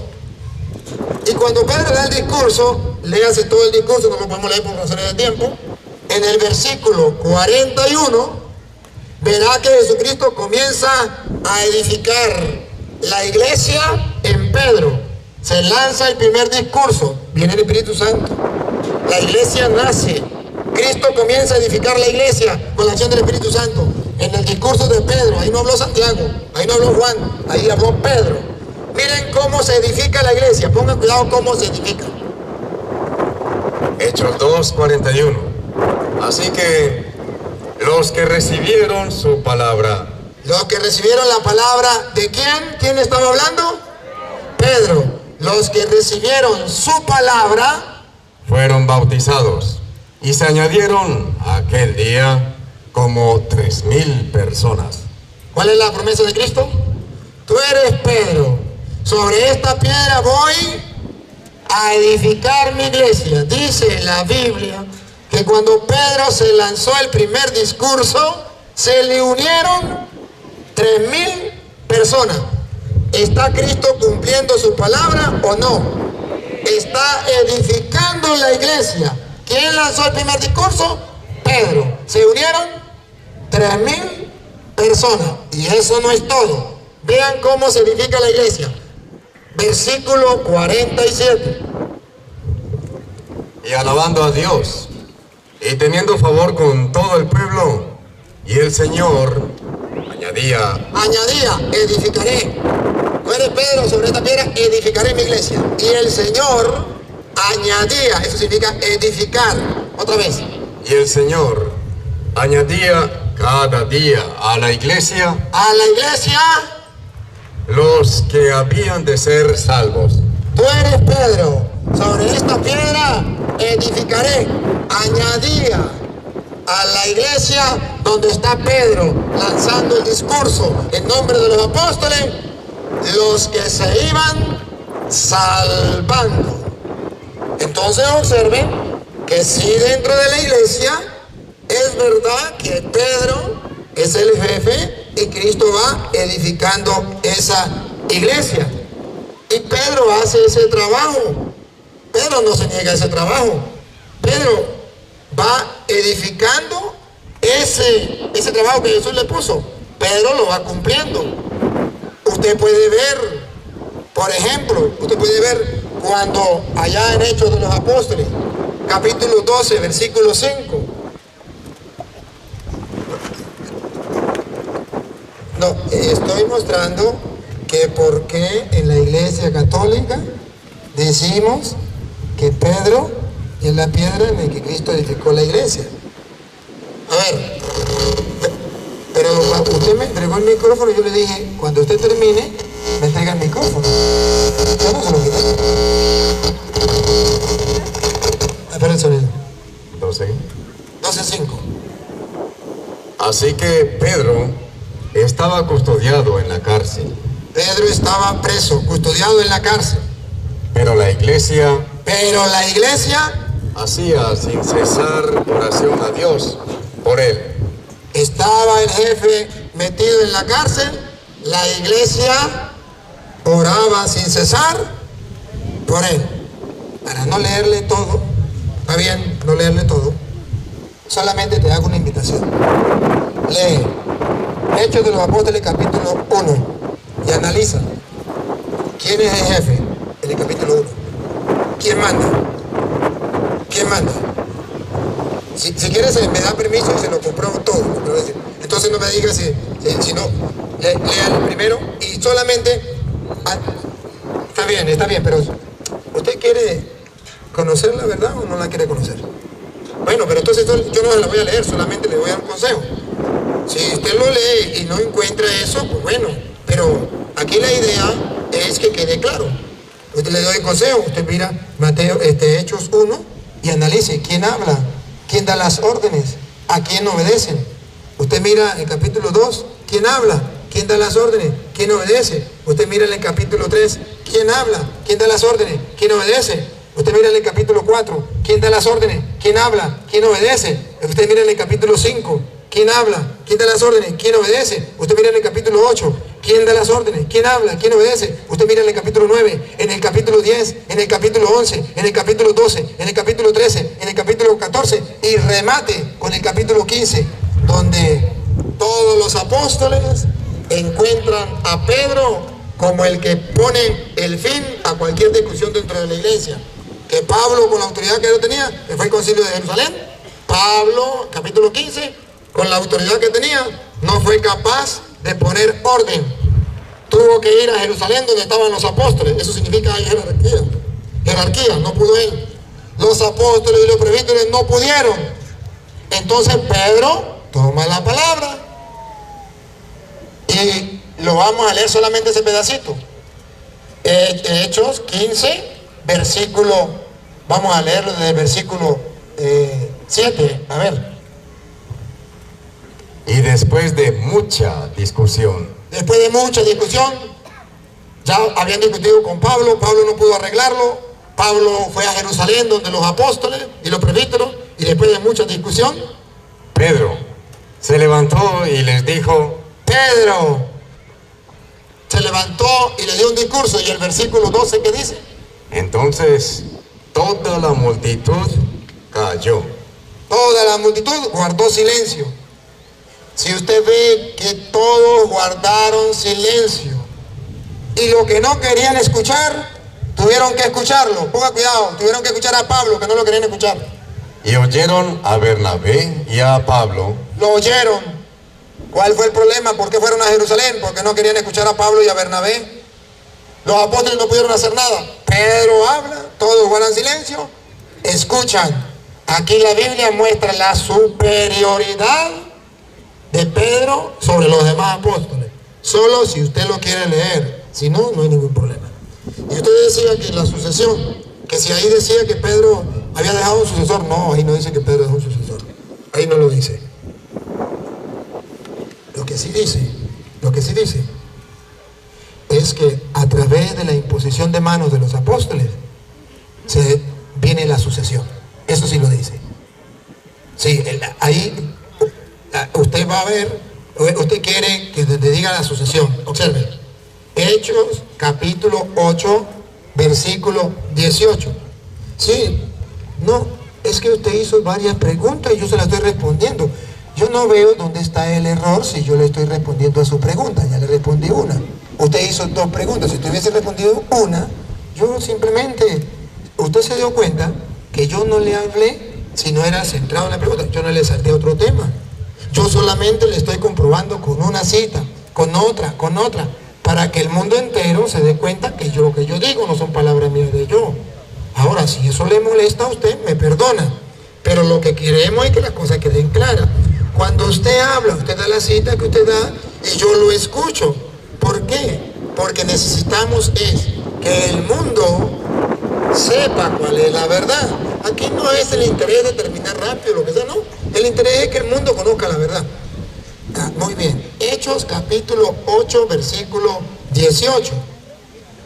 S1: Y cuando Pedro da el discurso, léase todo el discurso, no lo podemos leer por razones de tiempo. En el versículo 41, verá que Jesucristo comienza a edificar la iglesia en Pedro. Se lanza el primer discurso, viene el Espíritu Santo. La iglesia nace. Cristo comienza a edificar la iglesia con la acción del Espíritu Santo. En el discurso de Pedro, ahí no habló Santiago, ahí no habló Juan, ahí habló Pedro. Miren cómo se edifica la iglesia, pongan cuidado cómo se edifica.
S2: Hechos 2:41. Así que los que recibieron su palabra.
S1: Los que recibieron la palabra, ¿de quién? ¿Quién estaba hablando? Pedro. Los que recibieron su palabra
S2: Fueron bautizados y se añadieron aquel día como 3,000 personas.
S1: ¿Cuál es la promesa de Cristo? Tú eres Pedro. Sobre esta piedra voy a edificar mi iglesia. Dice la Biblia que cuando Pedro se lanzó el primer discurso, se le unieron 3,000 personas. ¿Está Cristo cumpliendo su palabra o no? Está edificando la iglesia. ¿Quién lanzó el primer discurso? Pedro. Se unieron 3,000 personas. Y eso no es todo. Vean cómo se edifica la iglesia. Versículo 47.
S2: Y alabando a Dios y teniendo favor con todo el pueblo, y el Señor añadía,
S1: edificaré. Tú eres Pedro, sobre esta piedra edificaré mi iglesia. Y el Señor añadía, eso significa edificar. Otra vez.
S2: y el Señor añadía cada día a la iglesia los que habían de ser salvos.
S1: Tú eres Pedro, sobre esta piedra edificaré. Añadía a la iglesia donde está Pedro lanzando el discurso en nombre de los apóstoles, los que se iban salvando. Entonces observen que si dentro de la iglesia es verdad que Pedro es el jefe y Cristo va edificando esa iglesia. Y Pedro hace ese trabajo. Pedro no se niega a ese trabajo. Pedro va edificando ese trabajo que Jesús le puso. Pedro lo va cumpliendo. Usted puede ver, por ejemplo, cuando allá en Hechos de los Apóstoles, capítulo 12, versículo 5. No, estoy mostrando que por qué en la iglesia católica decimos que Pedro es la piedra en la que Cristo edificó la iglesia. A ver, pero usted me entregó el micrófono y yo le dije, cuando usted termine, me entrega el micrófono. Ya no se lo quité. Espera el sonido.
S2: 12:5. 12.
S1: 12:5.
S2: Así que Pedro estaba custodiado en la cárcel,
S1: Pedro estaba preso, custodiado en la cárcel.
S2: pero la iglesia hacía sin cesar oración a Dios por él.
S1: estaba el jefe metido en la cárcel, la iglesia oraba sin cesar por él. Para no leerle todo, está bien, no leerle todo, solamente te hago una invitación. Lee Hechos de los Apóstoles capítulo 1 y analiza quién es el jefe en el capítulo 1. ¿Quién manda? ¿Quién manda? Si quieres me da permiso y se lo compruebo todo. Entonces no me digas si no, lea el primero y solamente... Está bien, pero ¿usted quiere conocer la verdad o no la quiere conocer? Bueno, pero entonces yo no la voy a leer, solamente le voy a dar un consejo. Si usted lo lee y no encuentra eso, pues bueno, pero aquí la idea es que quede claro. Usted le doy consejo, usted mira Hechos 1 y analice quién habla, quién da las órdenes, a quién obedecen. Usted mira el capítulo 2, quién habla, quién da las órdenes, quién obedece. Usted mira en el capítulo 3, quién habla, quién da las órdenes, quién obedece. Usted mira en el capítulo 4, quién da las órdenes, quién habla, quién obedece. Usted mira en el capítulo 5, quién habla, quién da las órdenes, quién obedece. Usted mira en el capítulo 8, quién da las órdenes, quién habla, quién obedece. Usted mira en el capítulo 9, en el capítulo 10, en el capítulo 11, en el capítulo 12, en el capítulo 13, en el capítulo 14 y remate con el capítulo 15, donde todos los apóstoles encuentran a Pedro como el que pone el fin a cualquier discusión dentro de la iglesia. Que Pablo, con la autoridad que él tenía, que fue el concilio de Jerusalén, Pablo, capítulo 15, con la autoridad que tenía, no fue capaz de poner orden. Tuvo que ir a Jerusalén donde estaban los apóstoles. Eso significa hay jerarquía. Jerarquía, no pudo él. Los apóstoles y los presbíteros no pudieron. Entonces Pedro toma la palabra y lo vamos a leer solamente ese pedacito. Hechos 15, versículo, vamos a leerlo desde el versículo 7, a ver.
S2: Y después de mucha discusión,
S1: ya habían discutido con Pablo, Pablo no pudo arreglarlo, Pablo fue a Jerusalén donde los apóstoles y los presbíteros, y después de mucha discusión,
S2: Pedro se levantó y les dijo,
S1: Pedro se levantó y le dio un discurso, y el versículo 12, ¿qué dice?
S2: entonces toda la multitud cayó.
S1: Toda la multitud guardó silencio. Si usted ve que todos guardaron silencio y lo que no querían escuchar, tuvieron que escucharlo. Ponga cuidado, tuvieron que escuchar a Pablo, que no lo querían escuchar.
S2: Y oyeron a Bernabé y a Pablo.
S1: Lo oyeron. ¿Cuál fue el problema? ¿Por qué fueron a Jerusalén? Porque no querían escuchar a Pablo y a Bernabé. Los apóstoles no pudieron hacer nada. Pedro habla, todos guardan silencio, escuchan. Aquí la Biblia muestra la superioridad de Pedro sobre los demás apóstoles. Solo si usted lo quiere leer, si no, no hay ningún problema. Y usted decía que la sucesión, que si ahí decía que Pedro había dejado un sucesor, no, ahí no dice que Pedro dejó un sucesor. Ahí no lo dice. Lo que sí dice es que a través de la imposición de manos de los apóstoles viene la sucesión. Eso sí lo dice. Sí, ahí usted va a ver, usted quiere que te diga la sucesión. Observe, Hechos capítulo 8, versículo 18. Sí, no, es que usted hizo varias preguntas y yo se las estoy respondiendo. Yo no veo dónde está el error si yo le estoy respondiendo a su pregunta. Ya le respondí una. Usted hizo dos preguntas. Si usted hubiese respondido una, yo simplemente, usted se dio cuenta que yo no le hablé si no era centrado en la pregunta. Yo no le salté otro tema. Yo solamente le estoy comprobando con una cita, con otra, para que el mundo entero se dé cuenta que lo que yo digo no son palabras mías de yo. Ahora, si eso le molesta a usted, me perdona. Pero lo que queremos es que las cosas queden claras. Cuando usted habla, usted da la cita que usted da y yo lo escucho. ¿Por qué? Porque necesitamos que el mundo sepa cuál es la verdad. Aquí no es el interés de terminar rápido, lo que sea, no. El interés es que el mundo conozca la verdad. Muy bien. Hechos capítulo 8, versículo 18.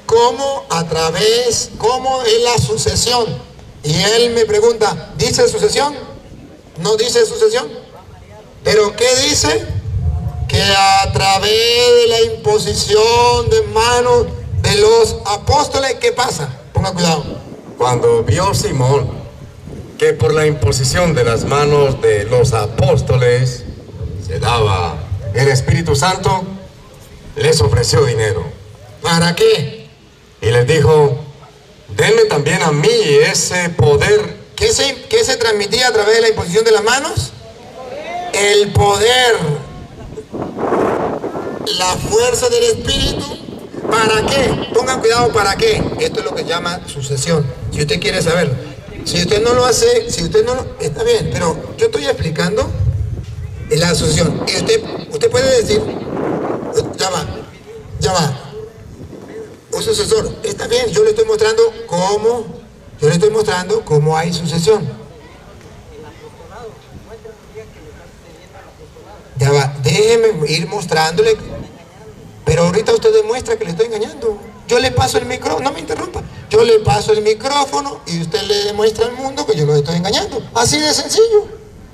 S1: ¿Cómo es la sucesión? Y él me pregunta, ¿dice sucesión? ¿No dice sucesión? ¿Pero qué dice? Que a través de la imposición de manos de los apóstoles, ¿qué pasa? Ponga cuidado.
S2: Cuando vio Simón que por la imposición de las manos de los apóstoles se daba el Espíritu Santo, les ofreció dinero.
S1: ¿Para qué?
S2: Y les dijo, denme también a mí ese poder.
S1: ¿Qué se transmitía a través de la imposición de las manos? El poder, la fuerza del Espíritu. ¿Para qué? Pongan cuidado, ¿para qué? Esto es lo que se llama sucesión, si usted quiere saberlo. Si usted no lo hace, está bien, pero yo estoy explicando la sucesión. Y usted puede decir, ya va. Un sucesor, está bien, yo le estoy mostrando cómo hay sucesión. Ya va, déjeme ir mostrándole. Pero ahorita usted demuestra que le estoy engañando. Yo le paso el micrófono, no me interrumpa. Yo le paso el micrófono y usted le demuestra al mundo que yo lo estoy engañando. Así de sencillo.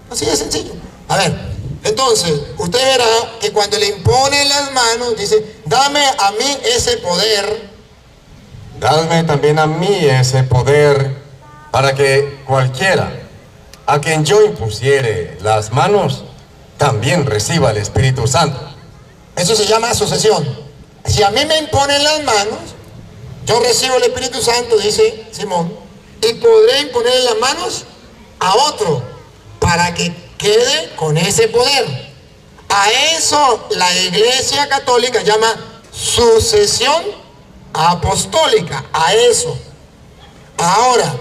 S1: Así de sencillo. A ver, entonces, usted verá que cuando le impone las manos, dice, dame a mí ese poder.
S2: Dame también a mí ese poder para que cualquiera a quien yo impusiere las manos también reciba el Espíritu Santo.
S1: Eso se llama sucesión. Si a mí me imponen las manos, yo recibo el Espíritu Santo, dice Simón, y podré imponerle las manos a otro para que quede con ese poder. A eso la Iglesia Católica llama sucesión apostólica, a eso. Ahora,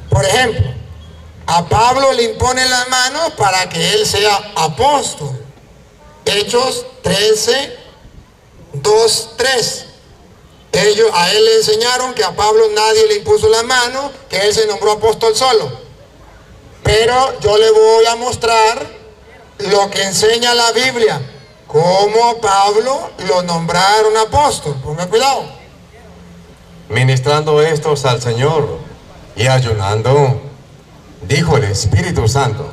S1: por ejemplo, a Pablo le imponen las manos para que él sea apóstol. Hechos 13, 2, 3. A él le enseñaron que a Pablo nadie le impuso la mano, que él se nombró apóstol solo. Pero yo le voy a mostrar lo que enseña la Biblia, cómo a Pablo lo nombraron apóstol. Ponga cuidado.
S2: Ministrando estos al Señor y ayunando, dijo el Espíritu Santo,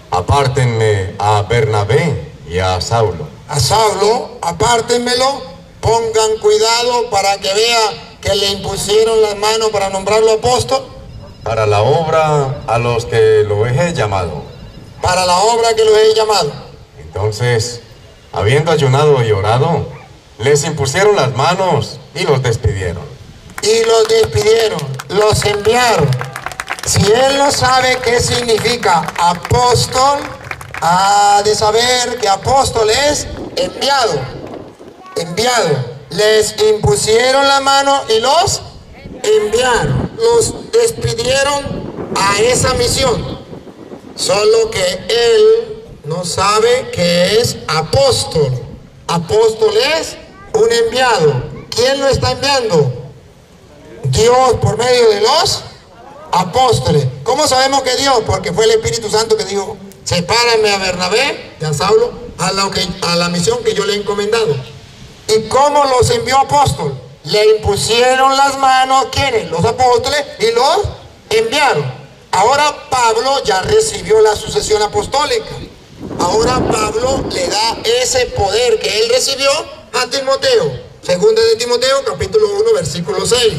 S2: apártenme a Bernabé y a Saulo.
S1: A Saulo, apártenmelo, pongan cuidado para que vea que le impusieron las manos para nombrarlo apóstol.
S2: Para la obra a los que lo he llamado.
S1: Para la obra que lo he llamado.
S2: Entonces, habiendo ayunado y orado, les impusieron las manos y los despidieron.
S1: Y los despidieron, los enviaron. Si él no sabe qué significa apóstol, ha de saber que apóstol es enviado. Les impusieron la mano y los enviaron. Los despidieron a esa misión. Solo que él no sabe que es apóstol. Apóstol es un enviado. ¿Quién lo está enviando? Dios por medio de los apóstoles. ¿Cómo sabemos que Dios? Porque fue el Espíritu Santo que dijo, sepárame a Bernabé y a Saulo a la misión que yo le he encomendado. ¿Y cómo los envió apóstol? Le impusieron las manos, ¿quiénes? Los apóstoles, y los enviaron. Ahora Pablo ya recibió la sucesión apostólica. Ahora Pablo le da ese poder que él recibió a Timoteo. Segunda de Timoteo, capítulo 1, versículo 6.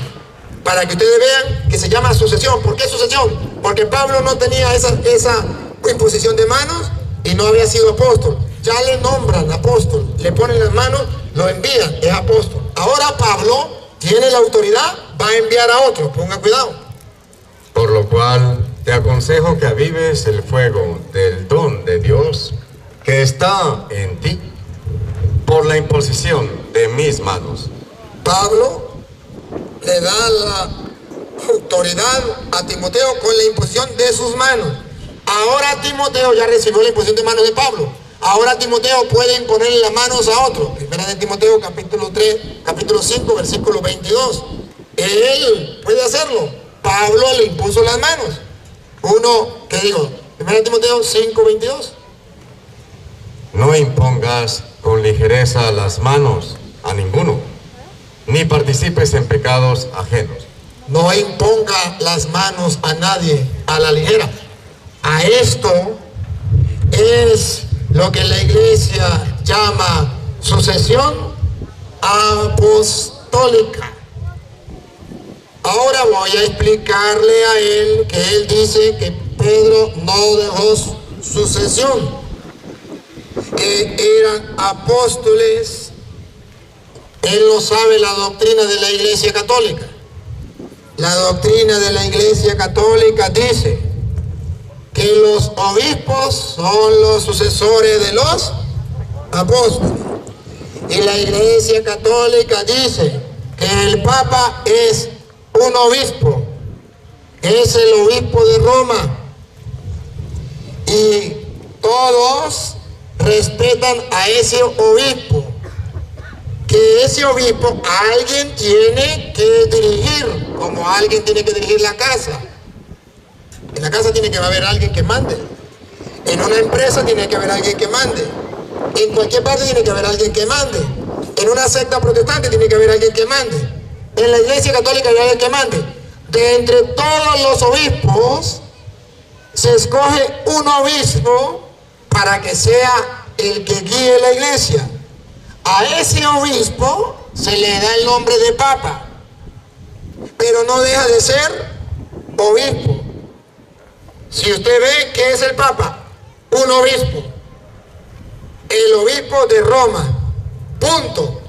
S1: Para que ustedes vean que se llama sucesión. ¿Por qué sucesión? Porque Pablo no tenía esa imposición de manos y no había sido apóstol. Ya le nombran apóstol, le ponen las manos, lo envían, es apóstol. Ahora Pablo tiene la autoridad, va a enviar a otro. Ponga cuidado.
S2: Por lo cual te aconsejo que avives el fuego del don de Dios que está en ti por la imposición de mis manos.
S1: Pablo le da la autoridad a Timoteo con la imposición de sus manos. Ahora Timoteo ya recibió la imposición de manos de Pablo. Ahora Timoteo puede imponerle las manos a otro. Primera de Timoteo capítulo 5 versículo 22. Él puede hacerlo. Pablo le impuso las manos. ¿Qué digo? 1 Timoteo 5:22.
S2: No impongas con ligereza las manos a ninguno, ni participes en pecados ajenos.
S1: No imponga las manos a nadie a la ligera. A esto es lo que la iglesia llama sucesión apostólica. Ahora voy a explicarle a él que él dice que Pedro no dejó sucesión, que eran apóstoles. Él no sabe la doctrina de la Iglesia Católica. La doctrina de la Iglesia Católica dice que los obispos son los sucesores de los apóstoles. Y la Iglesia Católica dice que el Papa es un obispo, es el obispo de Roma. Y todos respetan a ese obispo. Que ese obispo alguien tiene que dirigir, como alguien tiene que dirigir la casa. En la casa tiene que haber alguien que mande. En una empresa tiene que haber alguien que mande. En cualquier parte tiene que haber alguien que mande. En una secta protestante tiene que haber alguien que mande. En la Iglesia Católica hay alguien que mande. De entre todos los obispos se escoge un obispo para que sea el que guíe la iglesia. A ese obispo se le da el nombre de papa, pero no deja de ser obispo. Si usted ve que es el papa, un obispo, el obispo de Roma, punto.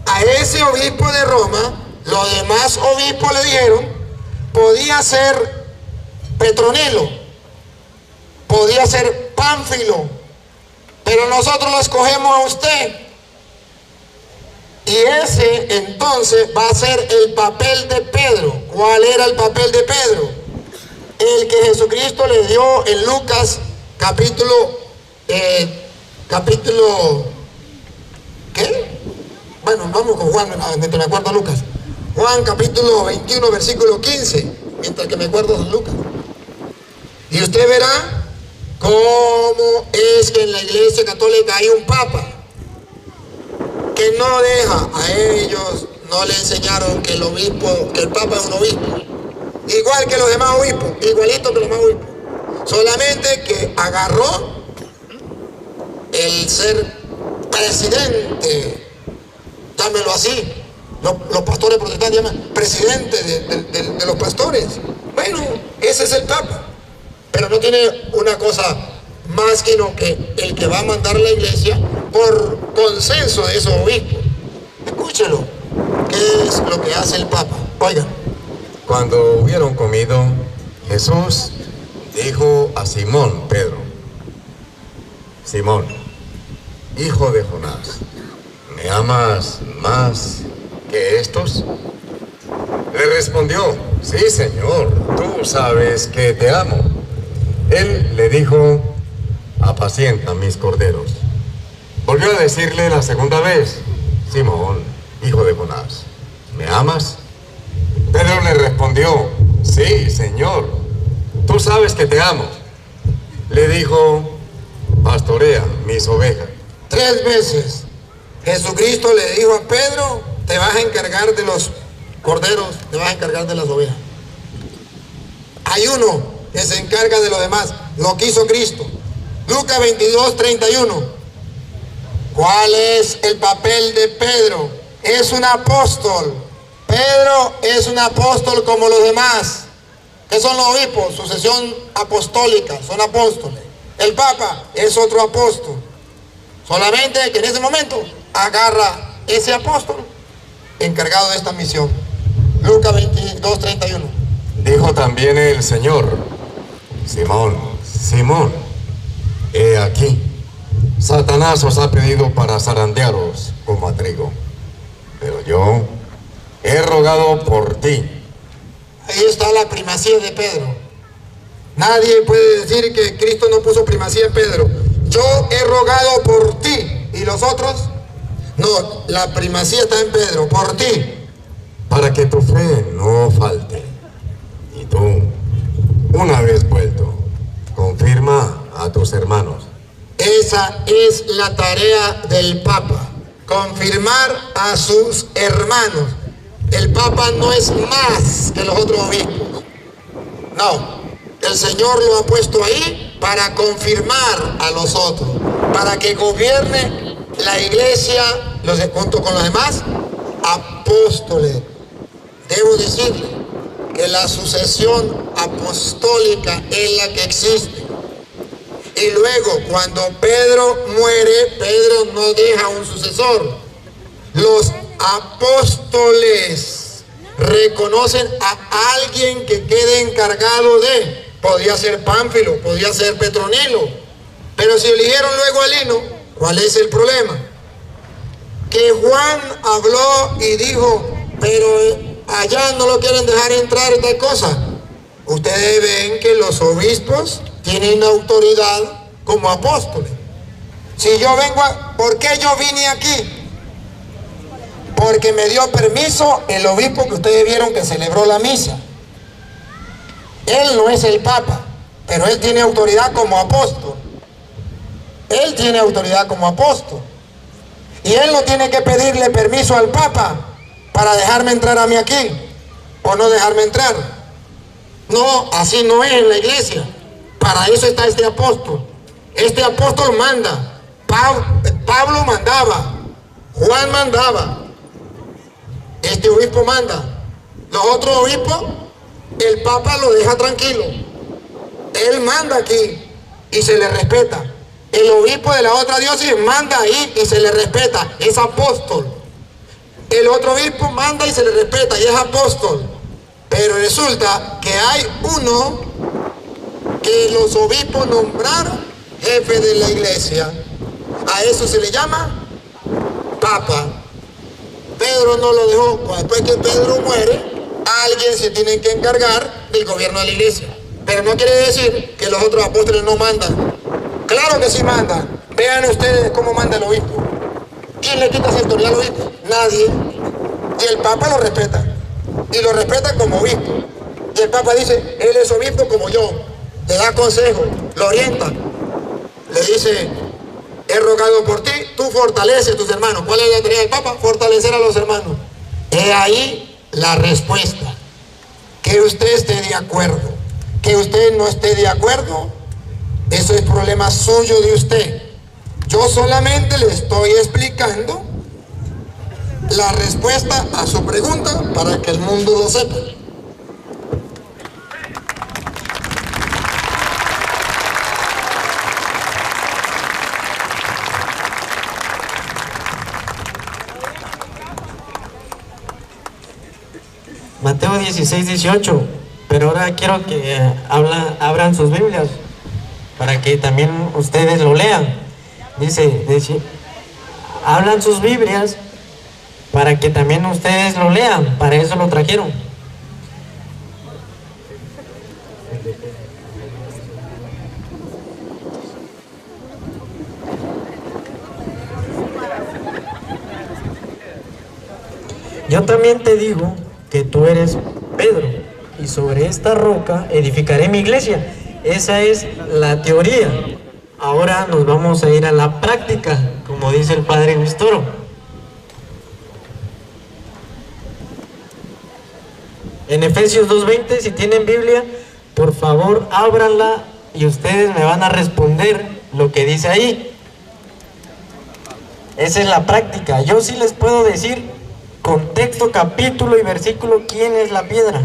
S1: A ese obispo de Roma, los demás obispos le dijeron, podía ser Petronilo, podía ser Pánfilo, pero nosotros lo escogemos a usted. Y ese entonces va a ser el papel de Pedro. ¿Cuál era el papel de Pedro? El que Jesucristo le dio en Lucas capítulo ¿qué? Bueno, vamos con Juan, mientras me acuerdo de Lucas. Juan capítulo 21, versículo 15, mientras que me acuerdo de Lucas. Y usted verá cómo es que en la Iglesia Católica hay un papa que no deja a ellos, no le enseñaron que el papa es un obispo, igual que los demás obispos, igualito que los demás obispos, solamente que agarró el ser presidente, llámelo así, los pastores protestantes llaman presidente de los pastores. Bueno, ese es el papa, pero no tiene una cosa más que el que va a mandar la iglesia por consenso de esos obispos. Escúchelo, ¿qué es lo que hace el papa? Oigan.
S2: Cuando hubieron comido, Jesús dijo a Simón Pedro: Simón, hijo de Jonás, ¿me amas más que estos? Le respondió: sí, Señor, tú sabes que te amo. Él le dijo: apacienta mis corderos. Volvió a decirle la segunda vez: Simón, hijo de Jonás, ¿me amas? Pedro le respondió: sí, Señor, tú sabes que te amo. Le dijo: pastorea mis ovejas.
S1: 3 veces Jesucristo le dijo a Pedro: te vas a encargar de los corderos, te vas a encargar de las ovejas. Hay uno que se encarga de lo demás, lo que hizo Cristo. Lucas 22, 31. ¿Cuál es el papel de Pedro? Es un apóstol. Pedro es un apóstol como los demás. ¿Qué son los obispos? Sucesión apostólica, son apóstoles. El Papa es otro apóstol. Solamente que en ese momento agarra ese apóstol encargado de esta misión. Lucas 22, 31.
S2: Dijo también el Señor: Simón, Simón, he aquí, Satanás os ha pedido para zarandearos como a trigo, pero yo he rogado por ti.
S1: Ahí está la primacía de Pedro. Nadie puede decir que Cristo no puso primacía en Pedro. Yo he rogado por ti. ¿Y los otros? No, la primacía está en Pedro, por ti,
S2: para que tu fe no falte. Y tú, una vez vuelto, confirma a tus hermanos.
S1: Esa es la tarea del Papa, confirmar a sus hermanos. El Papa no es más que los otros obispos. No, el Señor lo ha puesto ahí para confirmar a los otros, para que gobierne la iglesia junto con los demás apóstoles. Debo decirle que la sucesión apostólica es la que existe. Y luego, cuando Pedro muere, Pedro no deja un sucesor. Los apóstoles reconocen a alguien que quede encargado de, podría ser Pánfilo, podría ser Petronilo, pero si eligieron luego a Lino, ¿cuál es el problema? Que Juan habló y dijo, pero allá no lo quieren dejar entrar en tal cosa. Ustedes ven que los obispos tienen autoridad como apóstoles. Si yo vengo ¿por qué yo vine aquí? Porque me dio permiso el obispo que ustedes vieron que celebró la misa. Él no es el Papa, pero él tiene autoridad como apóstol. Él tiene autoridad como apóstol. Y él no tiene que pedirle permiso al Papa para dejarme entrar a mí aquí, o no dejarme entrar. No, así no es en la iglesia. Para eso está este apóstol. Este apóstol manda. Pablo mandaba. Juan mandaba. Este obispo manda. Los otros obispos, el Papa lo deja tranquilo. Él manda aquí y se le respeta. El obispo de la otra diócesis manda ahí y se le respeta. Es apóstol. El otro obispo manda y se le respeta y es apóstol. Pero resulta que hay uno que los obispos nombraron jefe de la iglesia. A eso se le llama Papa. Pedro no lo dejó. Después que Pedro muere, alguien se tiene que encargar del gobierno de la iglesia. Pero no quiere decir que los otros apóstoles no mandan. Claro que sí mandan. Vean ustedes cómo manda el obispo. ¿Quién le quita esa autoridad al obispo? Nadie. Y el Papa lo respeta. Y lo respeta como obispo. Y el Papa dice, él es obispo como yo. Le da consejo, lo orienta. Le dice, he rogado por ti, tú fortaleces a tus hermanos. ¿Cuál es la tarea del Papa? Fortalecer a los hermanos. He ahí la respuesta. Que usted esté de acuerdo. Que usted no esté de acuerdo, eso es problema suyo de usted. Yo solamente le estoy explicando la respuesta a su pregunta para que el mundo lo sepa.
S3: Mateo 16, 18. Pero ahora quiero que abran sus Biblias para que también ustedes lo lean. Dice, hablan sus Biblias para que también ustedes lo lean. Para eso lo trajeron. Yo también te digo que tú eres Pedro, y sobre esta roca edificaré mi iglesia. Esa es la teoría. Ahora nos vamos a ir a la práctica, como dice el padre Gustoro. En Efesios 2:20, si tienen Biblia, por favor ábranla y ustedes me van a responder lo que dice ahí. Esa es la práctica. Yo sí les puedo decir con texto, capítulo y versículo quién es la piedra.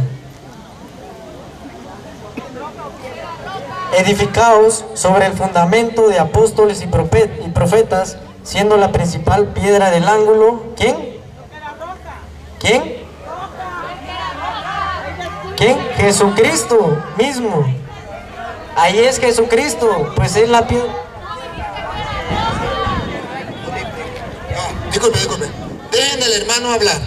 S3: Edificaos sobre el fundamento de apóstoles y profetas, siendo la principal piedra del ángulo. ¿Quién? ¿Quién? ¿Quién? Jesucristo mismo. Ahí es Jesucristo, pues es la piedra.
S1: Disculpe. Dejen al hermano hablar,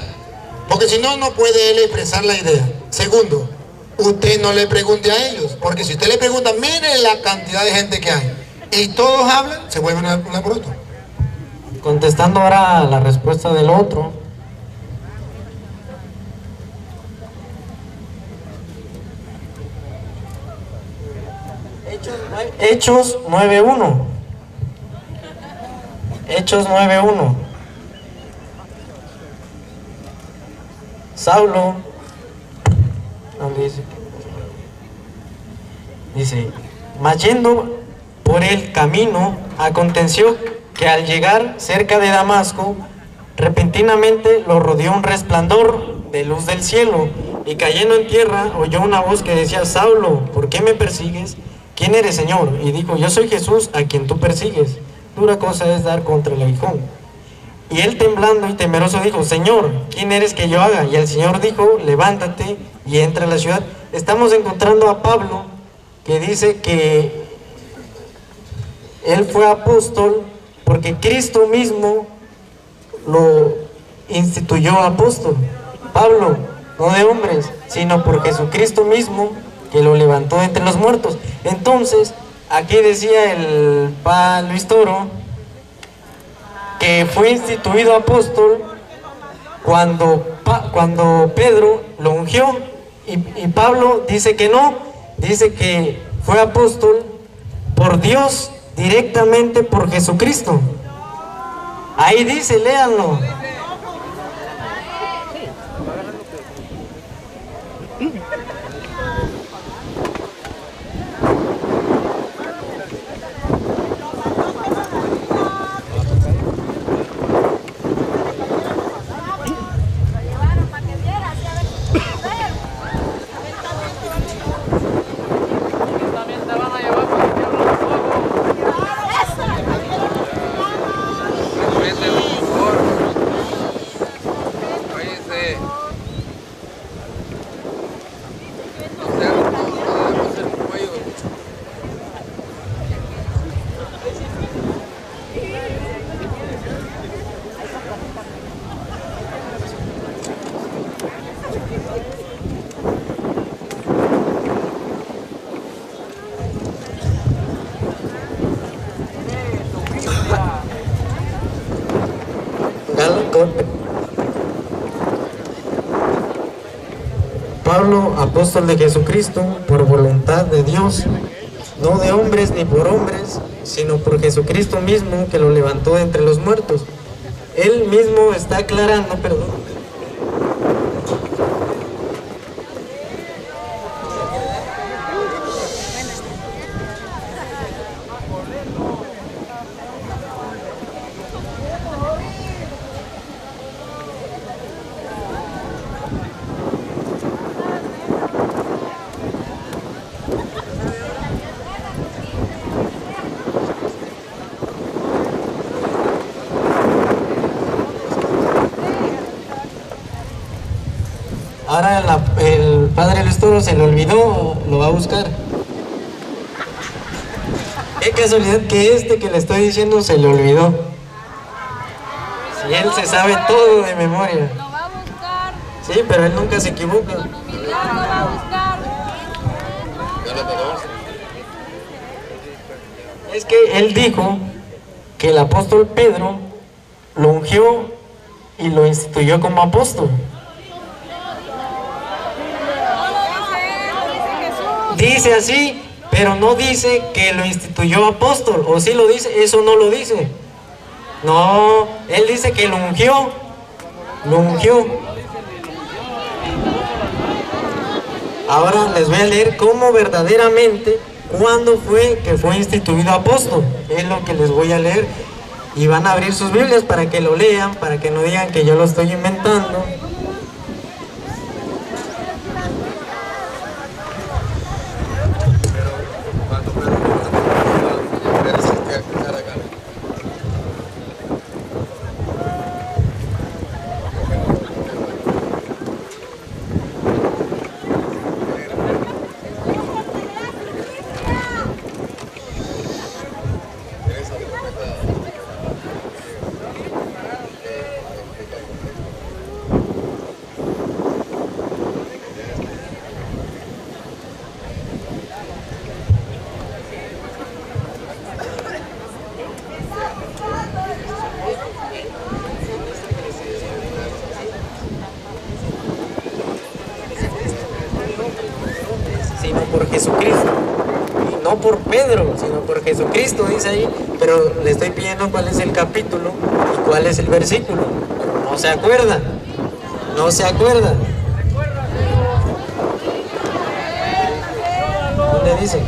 S1: porque si no, no puede él expresar la idea. Segundo, usted no le pregunte a ellos, porque si usted le pregunta, mire la cantidad de gente que hay, y todos hablan, se vuelven una por otro.
S3: Contestando ahora la respuesta del otro. Hechos 9:1. Hechos 9:1. Saulo, ¿dónde dice? Dice, mas yendo por el camino, aconteció que al llegar cerca de Damasco, repentinamente lo rodeó un resplandor de luz del cielo, y cayendo en tierra oyó una voz que decía, Saulo, ¿por qué me persigues? ¿Quién eres, Señor? Y dijo, yo soy Jesús a quien tú persigues. Dura cosa es dar contra el aguijón. Y él temblando y temeroso dijo, Señor, ¿quién eres que yo haga? Y el Señor dijo, levántate y entra a la ciudad. Estamos encontrando a Pablo, que dice que él fue apóstol porque Cristo mismo lo instituyó apóstol. Pablo, no de hombres, sino por Jesucristo mismo, que lo levantó de entre los muertos. Entonces, aquí decía el padre Luis Toro, que fue instituido apóstol cuando Pedro lo ungió, y Pablo dice que no, dice que fue apóstol por Dios, directamente por Jesucristo. Ahí dice, léanlo. Pablo, apóstol de Jesucristo, por voluntad de Dios, no de hombres ni por hombres, sino por Jesucristo mismo, que lo levantó de entre los muertos. Él mismo está aclarando, perdón. Ahora el padre Luis Toro se le olvidó, lo va a buscar. Qué casualidad que que le estoy diciendo se le olvidó. Si él se sabe todo de memoria.
S4: Lo va a buscar.
S3: Sí, pero él nunca se equivoca.
S4: Con humildad lo va a buscar.
S3: Es que él dijo que el apóstol Pedro lo ungió y lo instituyó como apóstol. Dice así, pero no dice que lo instituyó apóstol. ¿O sí lo dice? Eso no lo dice. No, él dice que lo ungió. Lo ungió. Ahora les voy a leer cómo verdaderamente, cuándo fue que fue instituido apóstol. Es lo que les voy a leer. Y van a abrir sus Biblias para que lo lean, para que no digan que yo lo estoy inventando. no por Pedro, sino por Jesucristo, dice ahí, pero le estoy pidiendo cuál es el capítulo y cuál es el versículo. Pero no se acuerda, no se acuerda. ¿Dónde dice?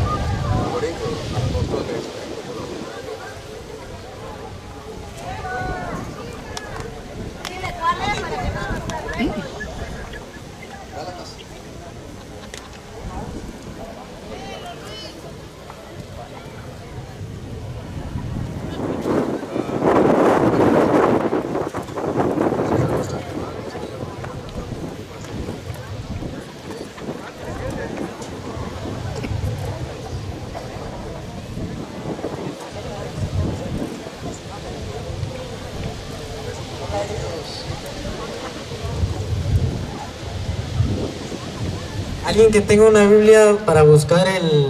S3: Alguien que tenga una Biblia para buscar el...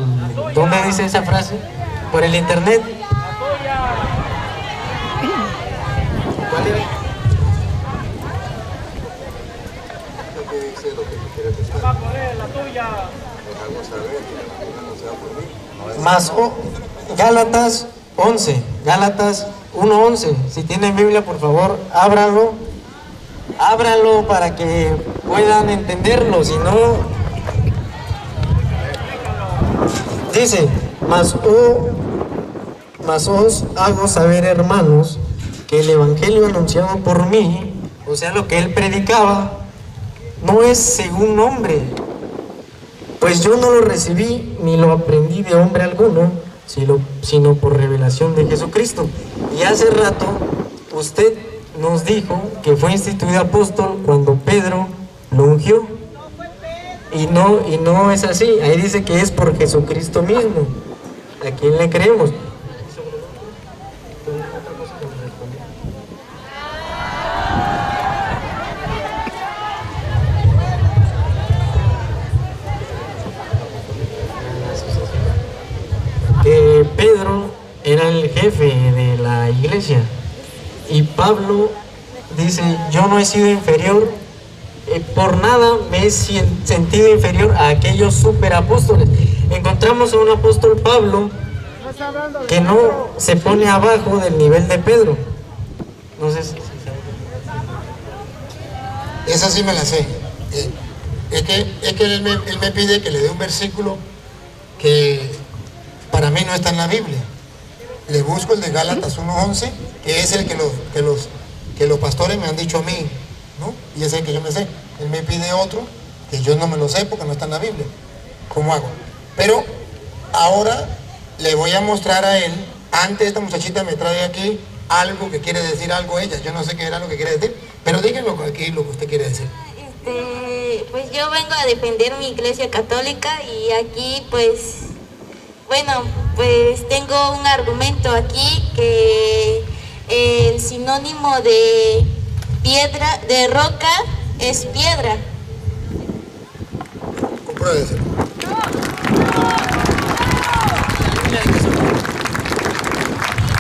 S3: ¿Dónde dice esa frase? Por el internet. ¿Cuál era? Más Gálatas 11, Gálatas 1:11. Si tienen Biblia, por favor, ábranlo para que puedan entenderlo, si no... Dice, mas os hago saber, hermanos, que el evangelio anunciado por mí, o sea, lo que él predicaba, no es según hombre, pues yo no lo recibí ni lo aprendí de hombre alguno, sino por revelación de Jesucristo. Y hace rato usted nos dijo que fue instituido apóstol cuando Pedro lo ungió. Y no es así. Ahí dice que es por Jesucristo mismo. ¿A quién le creemos? Que Pedro era el jefe de la iglesia y Pablo dice, yo no he sido inferior, por nada me he sentido inferior a aquellos superapóstoles. Encontramos a un apóstol Pablo que no se pone abajo del nivel de Pedro. No sé si...
S1: Esa sí me la sé. Es que él me pide que le dé un versículo que para mí no está en la Biblia. Le busco el de Gálatas 1:11, que es el que los pastores me han dicho a mí, ¿no? Y ese es el que yo me sé. Él me pide otro que yo no me lo sé porque no está en la Biblia. ¿Cómo hago? Pero ahora le voy a mostrar a él. Antes esta muchachita me trae aquí algo que quiere decir algo ella. Yo no sé qué era lo que quiere decir, pero díganlo aquí lo que usted quiere decir.
S5: Pues yo vengo a defender mi iglesia católica y aquí pues, bueno, pues tengo un argumento aquí que el sinónimo de piedra, de roca, es piedra.
S1: Compruébese.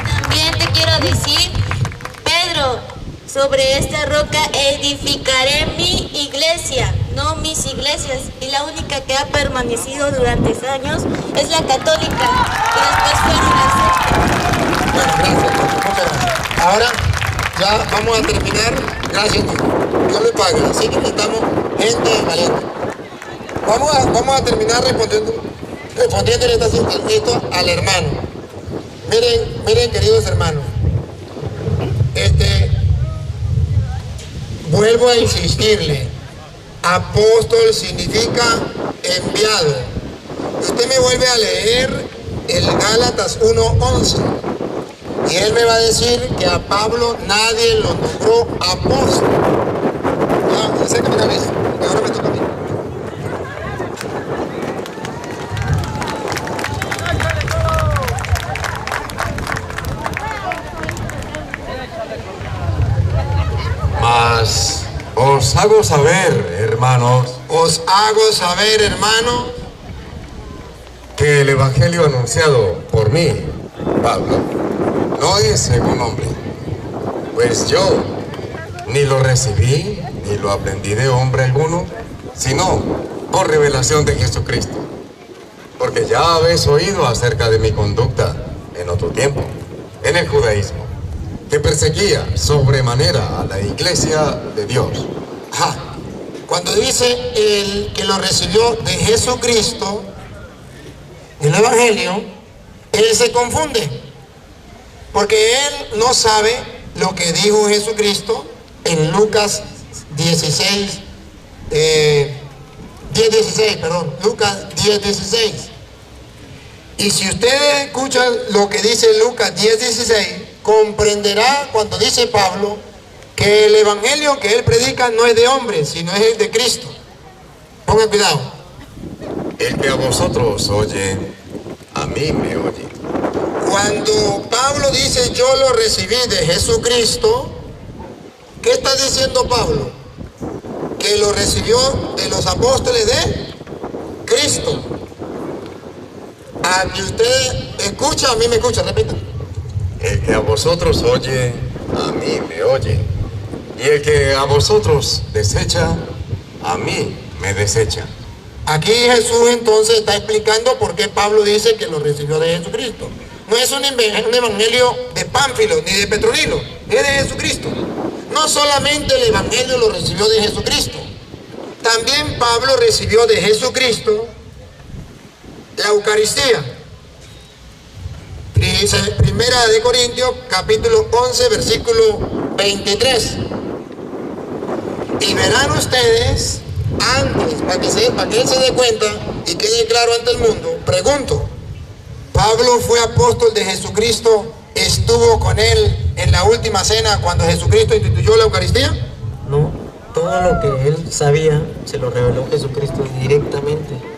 S5: También te quiero decir, Pedro, sobre esta roca edificaré mi iglesia, no mis iglesias. Y la única que ha permanecido durante años es la católica. Y después fueron las...
S1: Bueno, gracias. Muchas gracias. Ahora ya vamos a terminar. Gracias, Dios le paga. Así que necesitamos gente valiente. Vamos a terminar respondiéndole esto al hermano. Miren, queridos hermanos. Vuelvo a insistirle. Apóstol significa enviado. Usted me vuelve a leer el Gálatas 1:11. Y él me va a decir que a Pablo nadie lo nombró apóstol. No, acércame una vez, que ahora me toca a mí.
S2: Mas os hago saber, hermanos, que el evangelio anunciado por mí, Pablo, no es según hombre, pues yo ni lo recibí ni lo aprendí de hombre alguno, sino por revelación de Jesucristo. porque ya habéis oído acerca de mi conducta en otro tiempo, en el judaísmo, que perseguía sobremanera a la iglesia de Dios.
S1: Ajá. Cuando dice el que lo recibió de Jesucristo, el Evangelio, él se confunde, porque él no sabe lo que dijo Jesucristo en Lucas 16, 10:16, perdón, Lucas 10:16. Y si usted escucha lo que dice Lucas 10:16, comprenderá cuando dice Pablo que el evangelio que él predica no es de hombre, sino es el de Cristo. Pongan cuidado.
S2: El que a vosotros oye, a mí me oye.
S1: Cuando Pablo dice yo lo recibí de Jesucristo, ¿qué está diciendo Pablo? Que lo recibió de los apóstoles de Cristo. A que usted escucha, a mí me escucha, repita.
S2: El que a vosotros oye, a mí me oye. Y el que a vosotros desecha, a mí me desecha.
S1: Aquí Jesús entonces está explicando por qué Pablo dice que lo recibió de Jesucristo. No es un evangelio de Pánfilo ni de Petronilo, es de Jesucristo. No solamente el evangelio lo recibió de Jesucristo, también Pablo recibió de Jesucristo la Eucaristía. Primera de Corintios, capítulo 11, versículo 23. Y verán ustedes, antes, para que él se dé cuenta y quede claro ante el mundo, pregunto, ¿Pablo fue apóstol de Jesucristo? ¿Estuvo con él en la última cena cuando Jesucristo instituyó la Eucaristía?
S3: No, todo lo que él sabía se lo reveló Jesucristo directamente.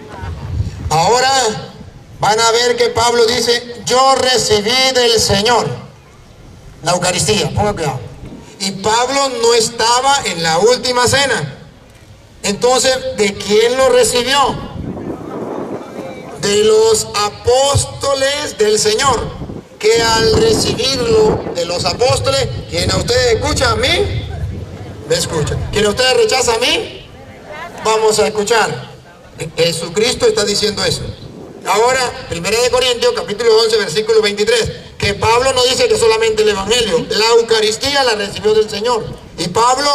S1: Ahora van a ver que Pablo dice, yo recibí del Señor la Eucaristía, ponga cuidado. Y Pablo no estaba en la última cena. Entonces, ¿de quién lo recibió? De los apóstoles del Señor, que al recibirlo de los apóstoles, quien a ustedes escucha a mí, me escucha. Quien a ustedes rechaza a mí, vamos a escuchar. Jesucristo está diciendo eso. Ahora, 1 de Corintios, capítulo 11, versículo 23, que Pablo no dice que solamente el Evangelio, la Eucaristía la recibió del Señor. Y Pablo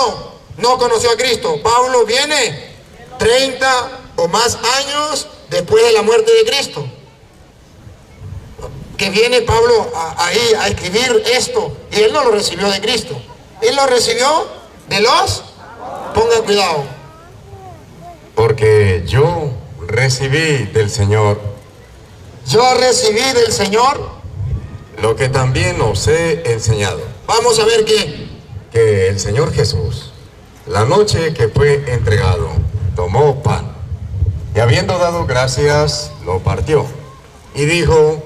S1: no conoció a Cristo. Pablo viene 30 o más años después de la muerte de Cristo. Que viene Pablo ahí a escribir esto, y él no lo recibió de Cristo. Él lo recibió de los, pongan cuidado.
S2: Porque yo recibí del Señor.
S1: Yo recibí del Señor
S2: Lo que también os he enseñado.
S1: Vamos a ver qué.
S2: Que el Señor Jesús, la noche que fue entregado, tomó pan. Y habiendo dado gracias, lo partió. Y dijo,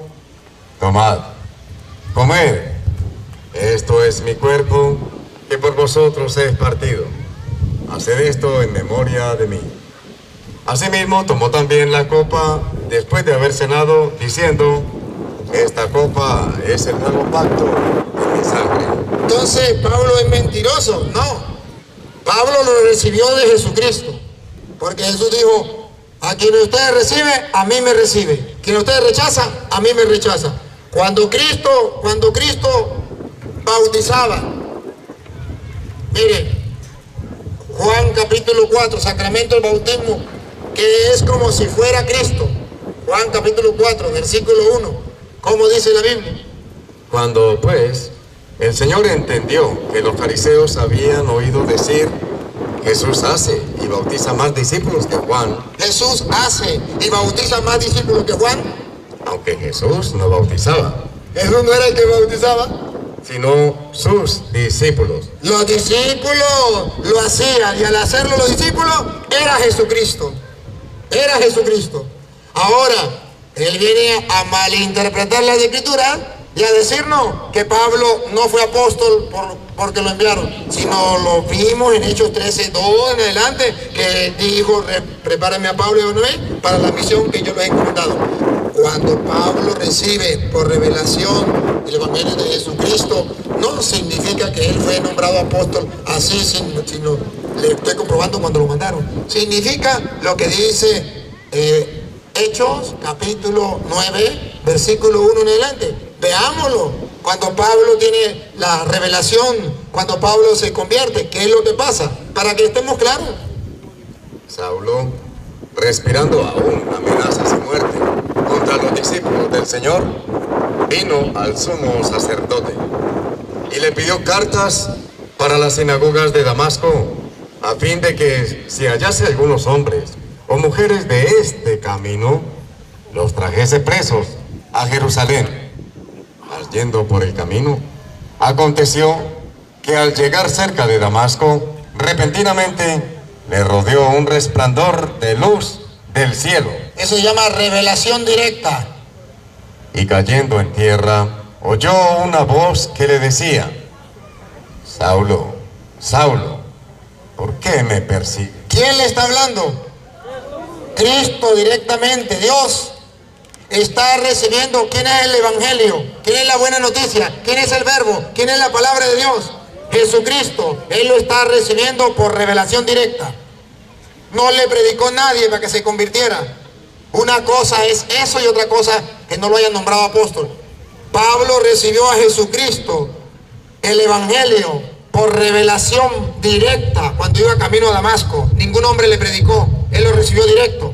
S2: tomad, comed. Esto es mi cuerpo, que por vosotros es partido. Haced esto en memoria de mí. Asimismo, tomó también la copa, después de haber cenado, diciendo, esta copa es el nuevo pacto en mi sangre.
S1: Entonces, ¿Pablo es mentiroso? No. Pablo lo recibió de Jesucristo. Porque Jesús dijo, a quien usted recibe, a mí me recibe. Quien usted rechaza, a mí me rechaza. Cuando Cristo bautizaba, mire, Juan capítulo 4, sacramento del bautismo, que es como si fuera Cristo. Juan capítulo 4, versículo 1. ¿Cómo dice la Biblia?
S2: Cuando pues el Señor entendió que los fariseos habían oído decir, Jesús hace y bautiza más discípulos que Juan.
S1: Jesús hace y bautiza más discípulos que Juan.
S2: Aunque Jesús no bautizaba.
S1: Jesús no era el que bautizaba,
S2: sino sus discípulos.
S1: Los discípulos lo hacían, y al hacerlo los discípulos era Jesucristo. Era Jesucristo. Ahora, él viene a malinterpretar las escrituras y a decirnos que Pablo no fue apóstol porque lo enviaron, sino lo vimos en Hechos 13:2 en adelante, que dijo, prepárenme a Pablo y a Bernabé para la misión que yo les he encomendado. Cuando Pablo recibe por revelación el Evangelio de Jesucristo, no significa que él fue nombrado apóstol así, sino le estoy comprobando cuando lo mandaron. Significa lo que dice Hechos, capítulo 9, versículo 1 en adelante. Veámoslo. Cuando Pablo tiene la revelación, cuando Pablo se convierte, ¿qué es lo que pasa? Para que estemos claros.
S2: Saulo, respirando aún amenazas y muerte contra los discípulos del Señor, vino al sumo sacerdote y le pidió cartas para las sinagogas de Damasco, a fin de que si hallase algunos hombres o mujeres de este camino, los trajese presos a Jerusalén. Mas yendo por el camino, aconteció que al llegar cerca de Damasco, repentinamente le rodeó un resplandor de luz del cielo.
S1: Eso se llama revelación directa.
S2: Y cayendo en tierra, oyó una voz que le decía: Saulo, Saulo, ¿por qué me persigues?
S1: ¿Quién le está hablando? Cristo directamente. Dios está recibiendo. ¿Quién es el evangelio? ¿Quién es la buena noticia? ¿Quién es el verbo? ¿Quién es la palabra de Dios? Jesucristo. Él lo está recibiendo por revelación directa. No le predicó nadie para que se convirtiera. Una cosa es eso y otra cosa que no lo hayan nombrado apóstol. Pablo recibió a Jesucristo, el evangelio, por revelación directa cuando iba camino a Damasco. Ningún hombre le predicó, él lo recibió directo.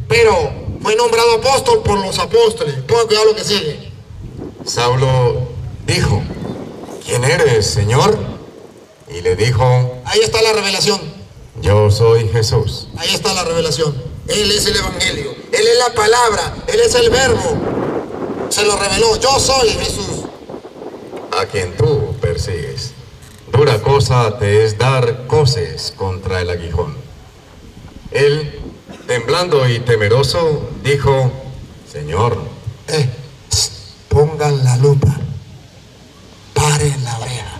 S1: Pero fue nombrado apóstol por los apóstoles. Ponga cuidado lo que sigue.
S2: Saulo dijo: ¿Quién eres, Señor? Y le dijo:
S1: Ahí está la revelación.
S2: Yo soy Jesús.
S1: Ahí está la revelación. Él es el evangelio, él es la palabra, él es el verbo. Se lo reveló. Yo soy Jesús.
S2: A quien tú persigues. Dura cosa te es dar coces contra el aguijón. Él, temblando y temeroso, dijo: Señor,
S1: Pongan la lupa. Paren la oreja.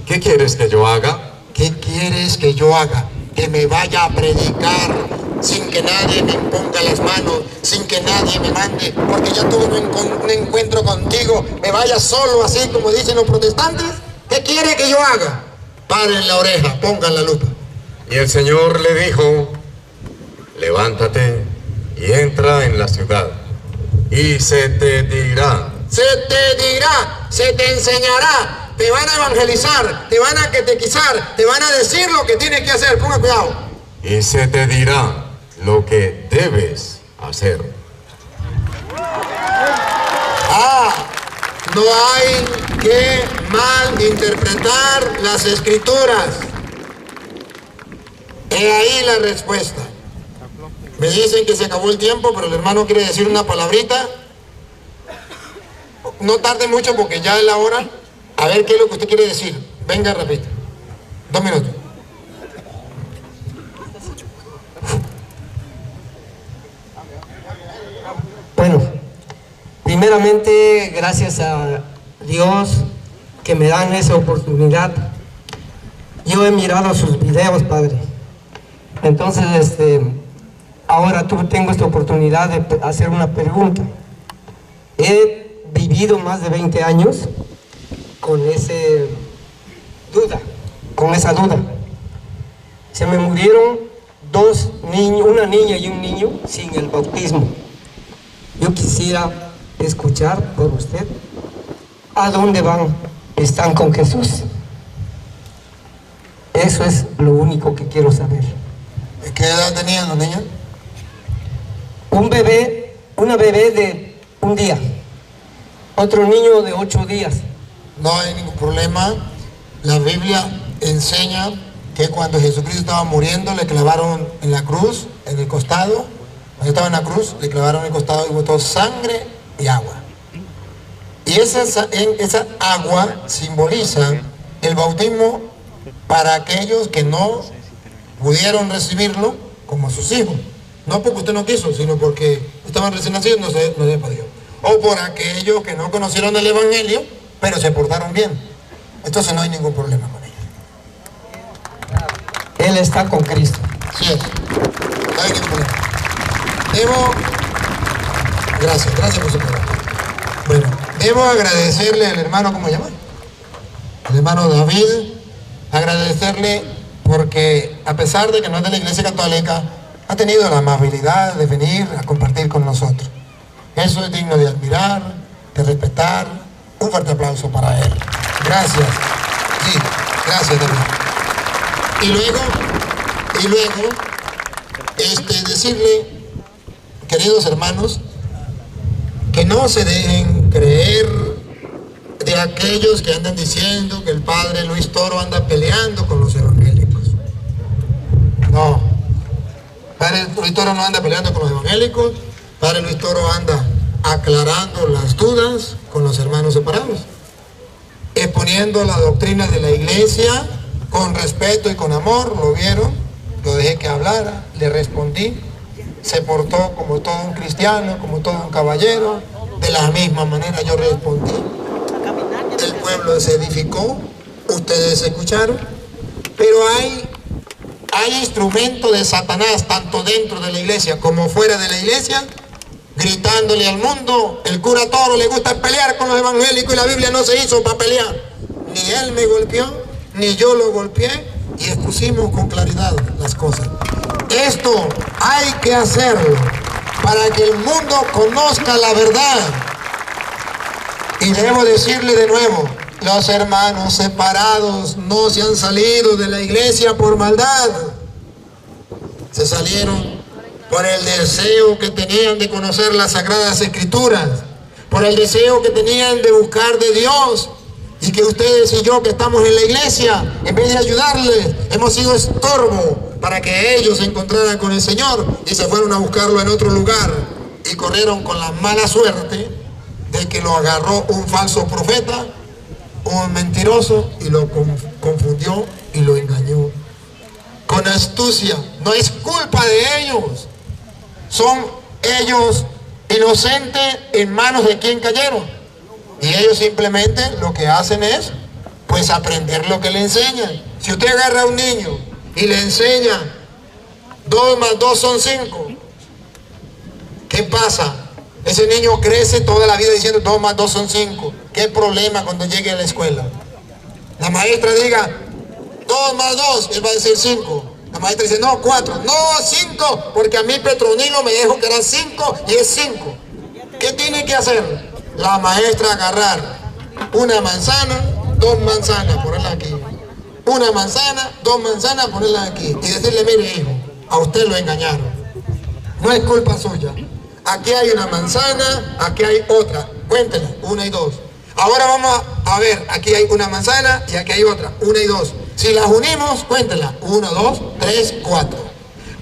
S2: ¿qué quieres que yo haga?
S1: ¿Qué quieres que yo haga? Que me vaya a predicar sin que nadie me imponga las manos, sin que nadie me mande, porque yo tuve un encuentro contigo, me vaya solo así como dicen los protestantes. ¿Qué quiere que yo haga? Paren la oreja, pongan la lupa.
S2: Y el Señor le dijo: levántate y entra en la ciudad, y se te dirá.
S1: Se te dirá, se te enseñará, te van a evangelizar, te van a catequizar, te van a decir lo que tienes que hacer. Ponga cuidado.
S2: Y se te dirá lo que debes hacer.
S1: No hay que malinterpretar las escrituras. He ahí la respuesta. Me dicen que se acabó el tiempo, pero el hermano quiere decir una palabrita. No tarde mucho porque ya es la hora. A ver qué es lo que usted quiere decir. Venga, repita. 2 minutos.
S6: Bueno, primeramente gracias a Dios que me dan esa oportunidad. Yo he mirado sus videos, Padre. Entonces, ahora tengo esta oportunidad de hacer una pregunta. He vivido más de 20 años con esa duda. Se me murieron 2 niños, una niña y un niño sin el bautismo. Yo quisiera escuchar por usted a dónde van, están con Jesús. Eso es lo único que quiero saber.
S1: ¿Qué edad tenían los niños?
S6: Una bebé de 1 día, otro niño de 8 días.
S1: No hay ningún problema. La Biblia enseña que cuando Jesucristo estaba muriendo le clavaron en la cruz, en el costado. Cuando estaba en la cruz, le clavaron en el costado y botó sangre y agua. Y esa agua simboliza el bautismo para aquellos que no pudieron recibirlo como sus hijos. No porque usted no quiso, sino porque estaban recién nacidos, no se podido. O por aquellos que no conocieron el evangelio, pero se portaron bien. Entonces no hay ningún problema con ellos.
S6: Él está con Cristo.
S1: Sí es. No hay ningún problema. Gracias por su pregunta. Bueno, debo agradecerle al hermano, ¿cómo se llama? El hermano David, agradecerle porque a pesar de que no es de la Iglesia Católica, ha tenido la amabilidad de venir a compartir con nosotros. Eso es digno de admirar, de respetar. Un fuerte aplauso para él. Gracias. Sí, gracias también. Y luego, decirle, queridos hermanos, que no se dejen creer de aquellos que andan diciendo que el padre Luis Toro anda peleando con los evangélicos. No, padre Luis Toro no anda peleando con los evangélicos, padre Luis Toro anda aclarando las dudas con los hermanos separados, exponiendo la doctrina de la iglesia con respeto y con amor. Lo vieron, lo dejé que hablara, le respondí, se portó como todo un cristiano, como todo un caballero. De la misma manera yo respondí. El pueblo se edificó, ustedes escucharon, pero hay instrumentos de Satanás, tanto dentro de la iglesia como fuera de la iglesia, gritándole al mundo: el cura Toro le gusta pelear con los evangélicos y la Biblia no se hizo para pelear. Ni él me golpeó, ni yo lo golpeé, y expusimos con claridad las cosas. Esto hay que hacerlo para que el mundo conozca la verdad. Y debo decirle de nuevo, los hermanos separados no se han salido de la iglesia por maldad. Se salieron por el deseo que tenían de conocer las Sagradas Escrituras, por el deseo que tenían de buscar de Dios, y que ustedes y yo que estamos en la iglesia, en vez de ayudarles, hemos sido estorbo para que ellos se encontraran con el Señor, y se fueron a buscarlo en otro lugar, y corrieron con la mala suerte de que lo agarró un falso profeta, un mentiroso, y lo confundió y lo engañó con astucia. No es culpa de ellos, son ellos inocentes en manos de quien cayeron, y ellos simplemente lo que hacen es pues aprender lo que le enseñan. Si usted agarra a un niño y le enseña 2 más 2 son 5, ¿qué pasa? Ese niño crece toda la vida diciendo 2 más 2 son 5. ¿Qué problema cuando llegue a la escuela? La maestra diga 2 más 2, él va a decir 5. La maestra dice no, 4, no, 5, porque a mí Petronilo me dijo que eran 5 y es 5. ¿Qué tiene que hacer? La maestra agarrar una manzana, 2 manzanas, ponerla aquí. Una manzana, 2 manzanas, ponerla aquí. Y decirle: mire hijo, a usted lo engañaron. No es culpa suya. Aquí hay una manzana, aquí hay otra. Cuéntela, 1 y 2. Ahora vamos a ver, aquí hay una manzana y aquí hay otra, 1 y 2. Si las unimos, cuéntela, 1, 2, 3, 4.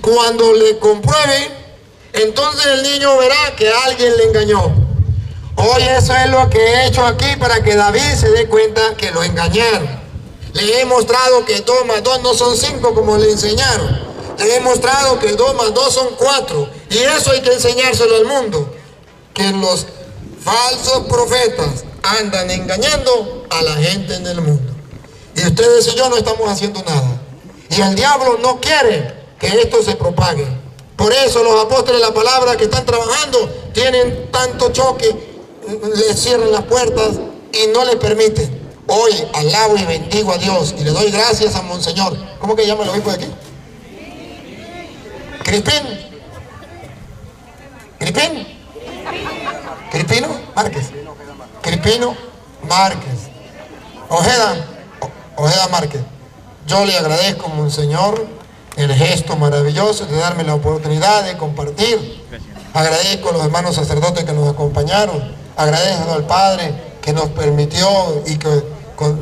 S1: Cuando le compruebe, entonces el niño verá que alguien le engañó. Hoy eso es lo que he hecho aquí para que David se dé cuenta que lo engañaron. Le he mostrado que 2 más 2 no son 5 como le enseñaron. Le he mostrado que 2 más 2 son 4. Y eso hay que enseñárselo al mundo. Que los falsos profetas andan engañando a la gente en el mundo. Y ustedes y yo no estamos haciendo nada. Y el diablo no quiere que esto se propague. Por eso los apóstoles de la palabra que están trabajando tienen tanto choque, les cierran las puertas y no les permiten. Hoy alabo y bendigo a Dios y le doy gracias a Monseñor. ¿Cómo que llama el obispo de aquí? Crispín. ¿Crispín? ¿Cripino? Márquez. Cripino Márquez. Ojeda Márquez. Yo le agradezco, Monseñor, el gesto maravilloso de darme la oportunidad de compartir. Agradezco a los hermanos sacerdotes que nos acompañaron. Agradezco al Padre que nos permitió y que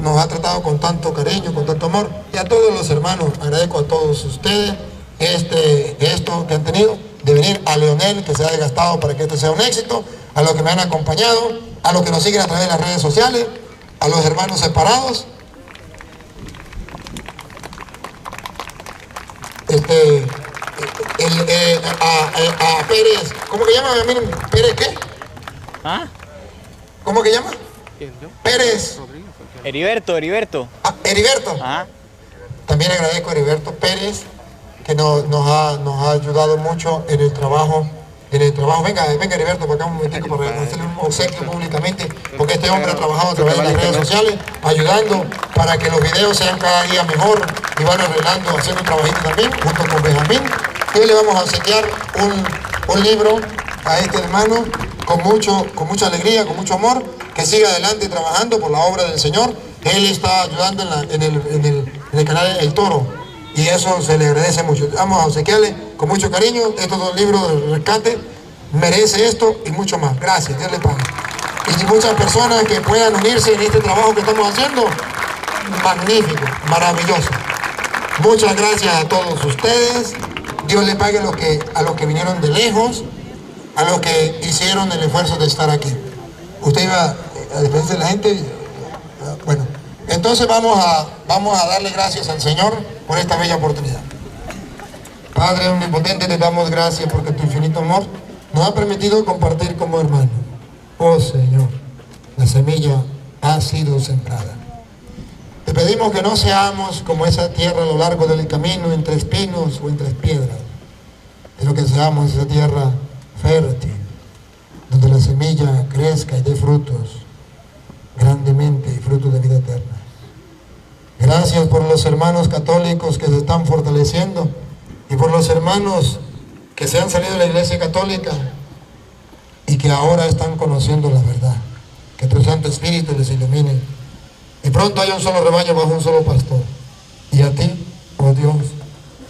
S1: nos ha tratado con tanto cariño, con tanto amor. Y a todos los hermanos, agradezco a todos ustedes esto que han tenido de venir, a Leonel, que se ha desgastado para que esto sea un éxito, a los que me han acompañado, a los que nos siguen a través de las redes sociales, a los hermanos separados, a Pérez, ¿cómo que llama? ¿Pérez qué?
S7: ¿Ah?
S1: ¿Cómo que llama? Pérez.
S7: Heriberto.
S1: Heriberto.
S7: Ajá.
S1: También agradezco a Heriberto Pérez, que nos ha ayudado mucho en el trabajo. Venga Heriberto, para acá un momentico para hacerle un obsequio públicamente, porque este hombre ha trabajado a través de las redes sociales, ayudando para que los videos sean cada día mejor, y van arreglando, haciendo un trabajito también, junto con Benjamín. Hoy le vamos a obsequiar un libro a este hermano con mucha alegría, con mucho amor, que siga adelante trabajando por la obra del Señor. Él está ayudando en el canal El Toro y eso se le agradece mucho. Vamos a obsequiarle con mucho cariño estos 2 libros de rescate. Merece esto y mucho más. Gracias, Dios le pague. Y muchas personas que puedan unirse en este trabajo que estamos haciendo, magnífico, maravilloso. Muchas gracias a todos ustedes. Dios le pague a los que vinieron de lejos, a los que hicieron el esfuerzo de estar aquí. Usted iba a despedirse de la gente. Bueno, entonces vamos a darle gracias al Señor por esta bella oportunidad. Padre omnipotente, te damos gracias porque tu infinito amor nos ha permitido compartir como hermanos. Oh Señor, la semilla ha sido sembrada. Te pedimos que no seamos como esa tierra a lo largo del camino, entre espinos o entre piedras, sino que seamos esa tierra fértil, donde la semilla crezca y dé frutos grandemente y frutos de vida eterna. Gracias por los hermanos católicos que se están fortaleciendo y por los hermanos que se han salido de la Iglesia Católica y que ahora están conociendo la verdad. Que tu Santo Espíritu les ilumine y pronto haya un solo rebaño bajo un solo pastor. Y a ti, oh Dios,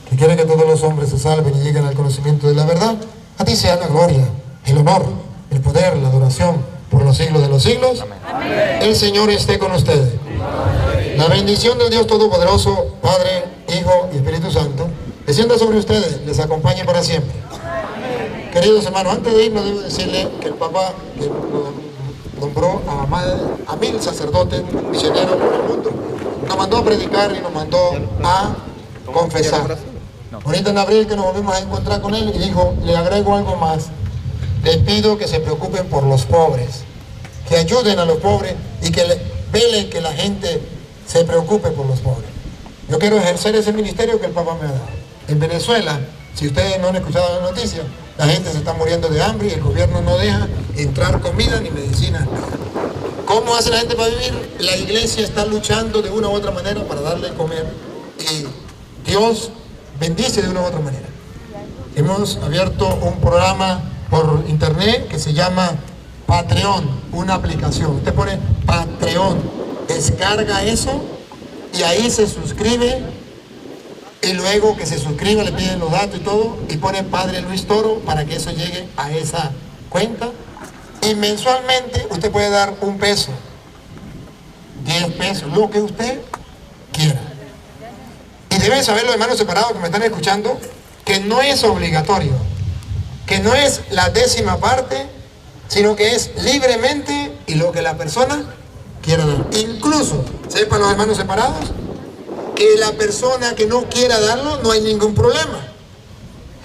S1: que quiere que todos los hombres se salven y lleguen al conocimiento de la verdad, a ti sea la gloria, el honor, el poder, la adoración por los siglos de los siglos. Amén. El Señor esté con ustedes. La bendición del Dios Todopoderoso, Padre, Hijo y Espíritu Santo, descienda sobre ustedes, les acompañe para siempre. Amén. Queridos hermanos, antes de irnos debo decirle que el Papa que nombró a 1000 sacerdotes misioneros por el mundo, nos mandó a predicar y nos mandó a confesar. Ahorita en abril que nos volvimos a encontrar con él y dijo, le agrego algo más. Les pido que se preocupen por los pobres, que ayuden a los pobres y que velen que la gente se preocupe por los pobres. Yo quiero ejercer ese ministerio que el Papa me ha dado. En Venezuela, si ustedes no han escuchado la noticia, la gente se está muriendo de hambre y el gobierno no deja entrar comida ni medicina. ¿Cómo hace la gente para vivir? La iglesia está luchando de una u otra manera para darle de comer y Dios bendice de una u otra manera. Hemos abierto un programa por internet que se llama Patreon, una aplicación. Usted pone Patreon, descarga eso y ahí se suscribe y luego que se suscriba le piden los datos y todo y pone Padre Luis Toro para que eso llegue a esa cuenta y mensualmente usted puede dar $1, 10 pesos, lo que usted quiera. Y deben saber los hermanos separados que me están escuchando que no es obligatorio, que no es la 10ª parte, sino que es libremente y lo que la persona quiera dar. Incluso, sepan los hermanos separados, que la persona que no quiera darlo, no hay ningún problema.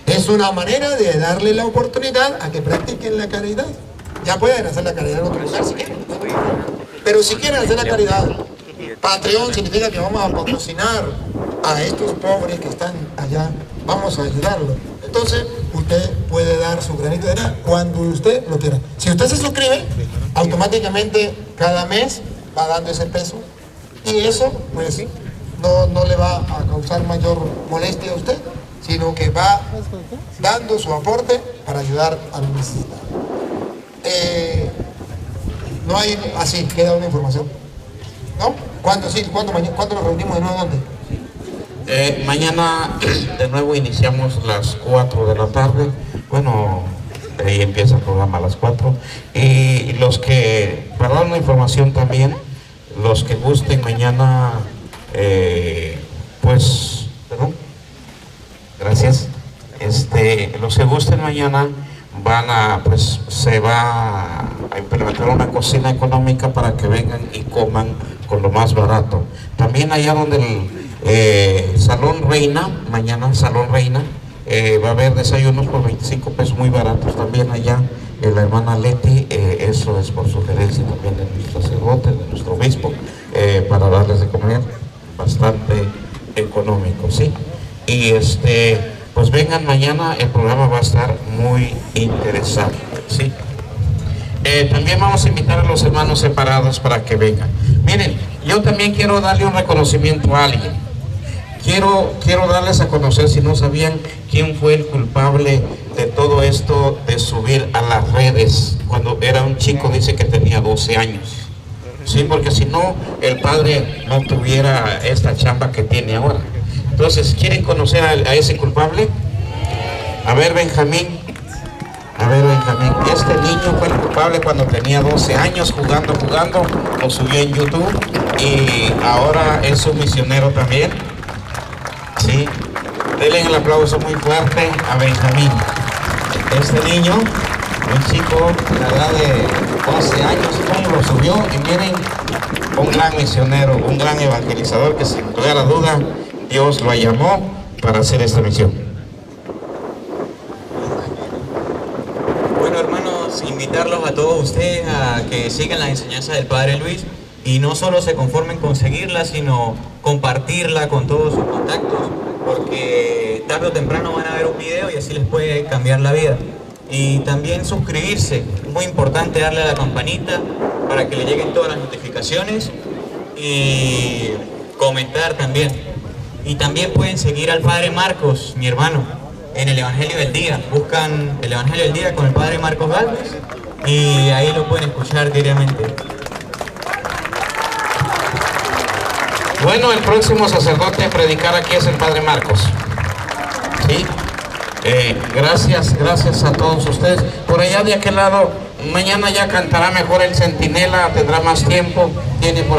S1: Es una manera de darle la oportunidad a que practiquen la caridad. Ya pueden hacer la caridad en otro lugar si quieren. Pero si quieren hacer la caridad, Patreon significa que vamos a patrocinar a estos pobres que están allá, vamos a ayudarlos. Entonces, usted puede dar su granito de arena cuando usted lo quiera. Si usted se suscribe, automáticamente cada mes va dando ese peso. Y eso, pues sí, no le va a causar mayor molestia a usted, sino que va dando su aporte para ayudar a los necesitados. No hay así, queda una información. ¿No? ¿Cuándo sí? ¿Cuándo nos reunimos de nuevo? ¿Dónde?
S8: Mañana de nuevo iniciamos las 4 de la tarde. Bueno, ahí empieza el programa a las 4. Y los que, para dar una información también, los que gusten mañana, pues, perdón, gracias. Los que gusten mañana van a, pues, se va a implementar una cocina económica para que vengan y coman con lo más barato. También allá donde el Salón Reina, mañana Salón Reina, va a haber desayunos por 25 pesos muy baratos también allá. La hermana Leti, eso es por sugerencia también de nuestro sacerdote, de nuestro obispo, para darles de comer bastante económico, ¿sí? Y pues vengan mañana, el programa va a estar muy interesante, ¿sí? También vamos a invitar a los hermanos separados para que vengan. Miren, yo también quiero darle un reconocimiento a alguien. quiero darles a conocer, si no sabían, quién fue el culpable de todo esto de subir a las redes. Cuando era un chico, dice que tenía 12 años. Sí, porque si no, el padre no tuviera esta chamba que tiene ahora. Entonces, ¿quieren conocer a ese culpable? A ver, Benjamín. A ver, Benjamín, este niño fue el culpable cuando tenía 12 años, jugando, lo subió en YouTube y ahora es un misionero también. Sí, denle el aplauso muy fuerte a Benjamín. Este niño, un chico de la edad de 12 años, como lo subió, y miren, un gran misionero, un gran evangelizador que sin lugar a duda Dios lo llamó para hacer esta misión.
S7: Invitarlos a todos ustedes a que sigan las enseñanzas del Padre Luis y no solo se conformen con seguirla, sino compartirla con todos sus contactos, porque tarde o temprano van a ver un video y así les puede cambiar la vida. Y también suscribirse, muy importante darle a la campanita para que le lleguen todas las notificaciones y comentar también. Y también pueden seguir al Padre Marcos, mi hermano, en el Evangelio del Día. Buscan el Evangelio del Día con el Padre Marcos Galvez y ahí lo pueden escuchar diariamente.
S8: Bueno, el próximo sacerdote a predicar aquí es el Padre Marcos. ¿Sí? Gracias a todos ustedes. Por allá de aquel lado, mañana ya cantará mejor el centinela, tendrá más tiempo, tiene por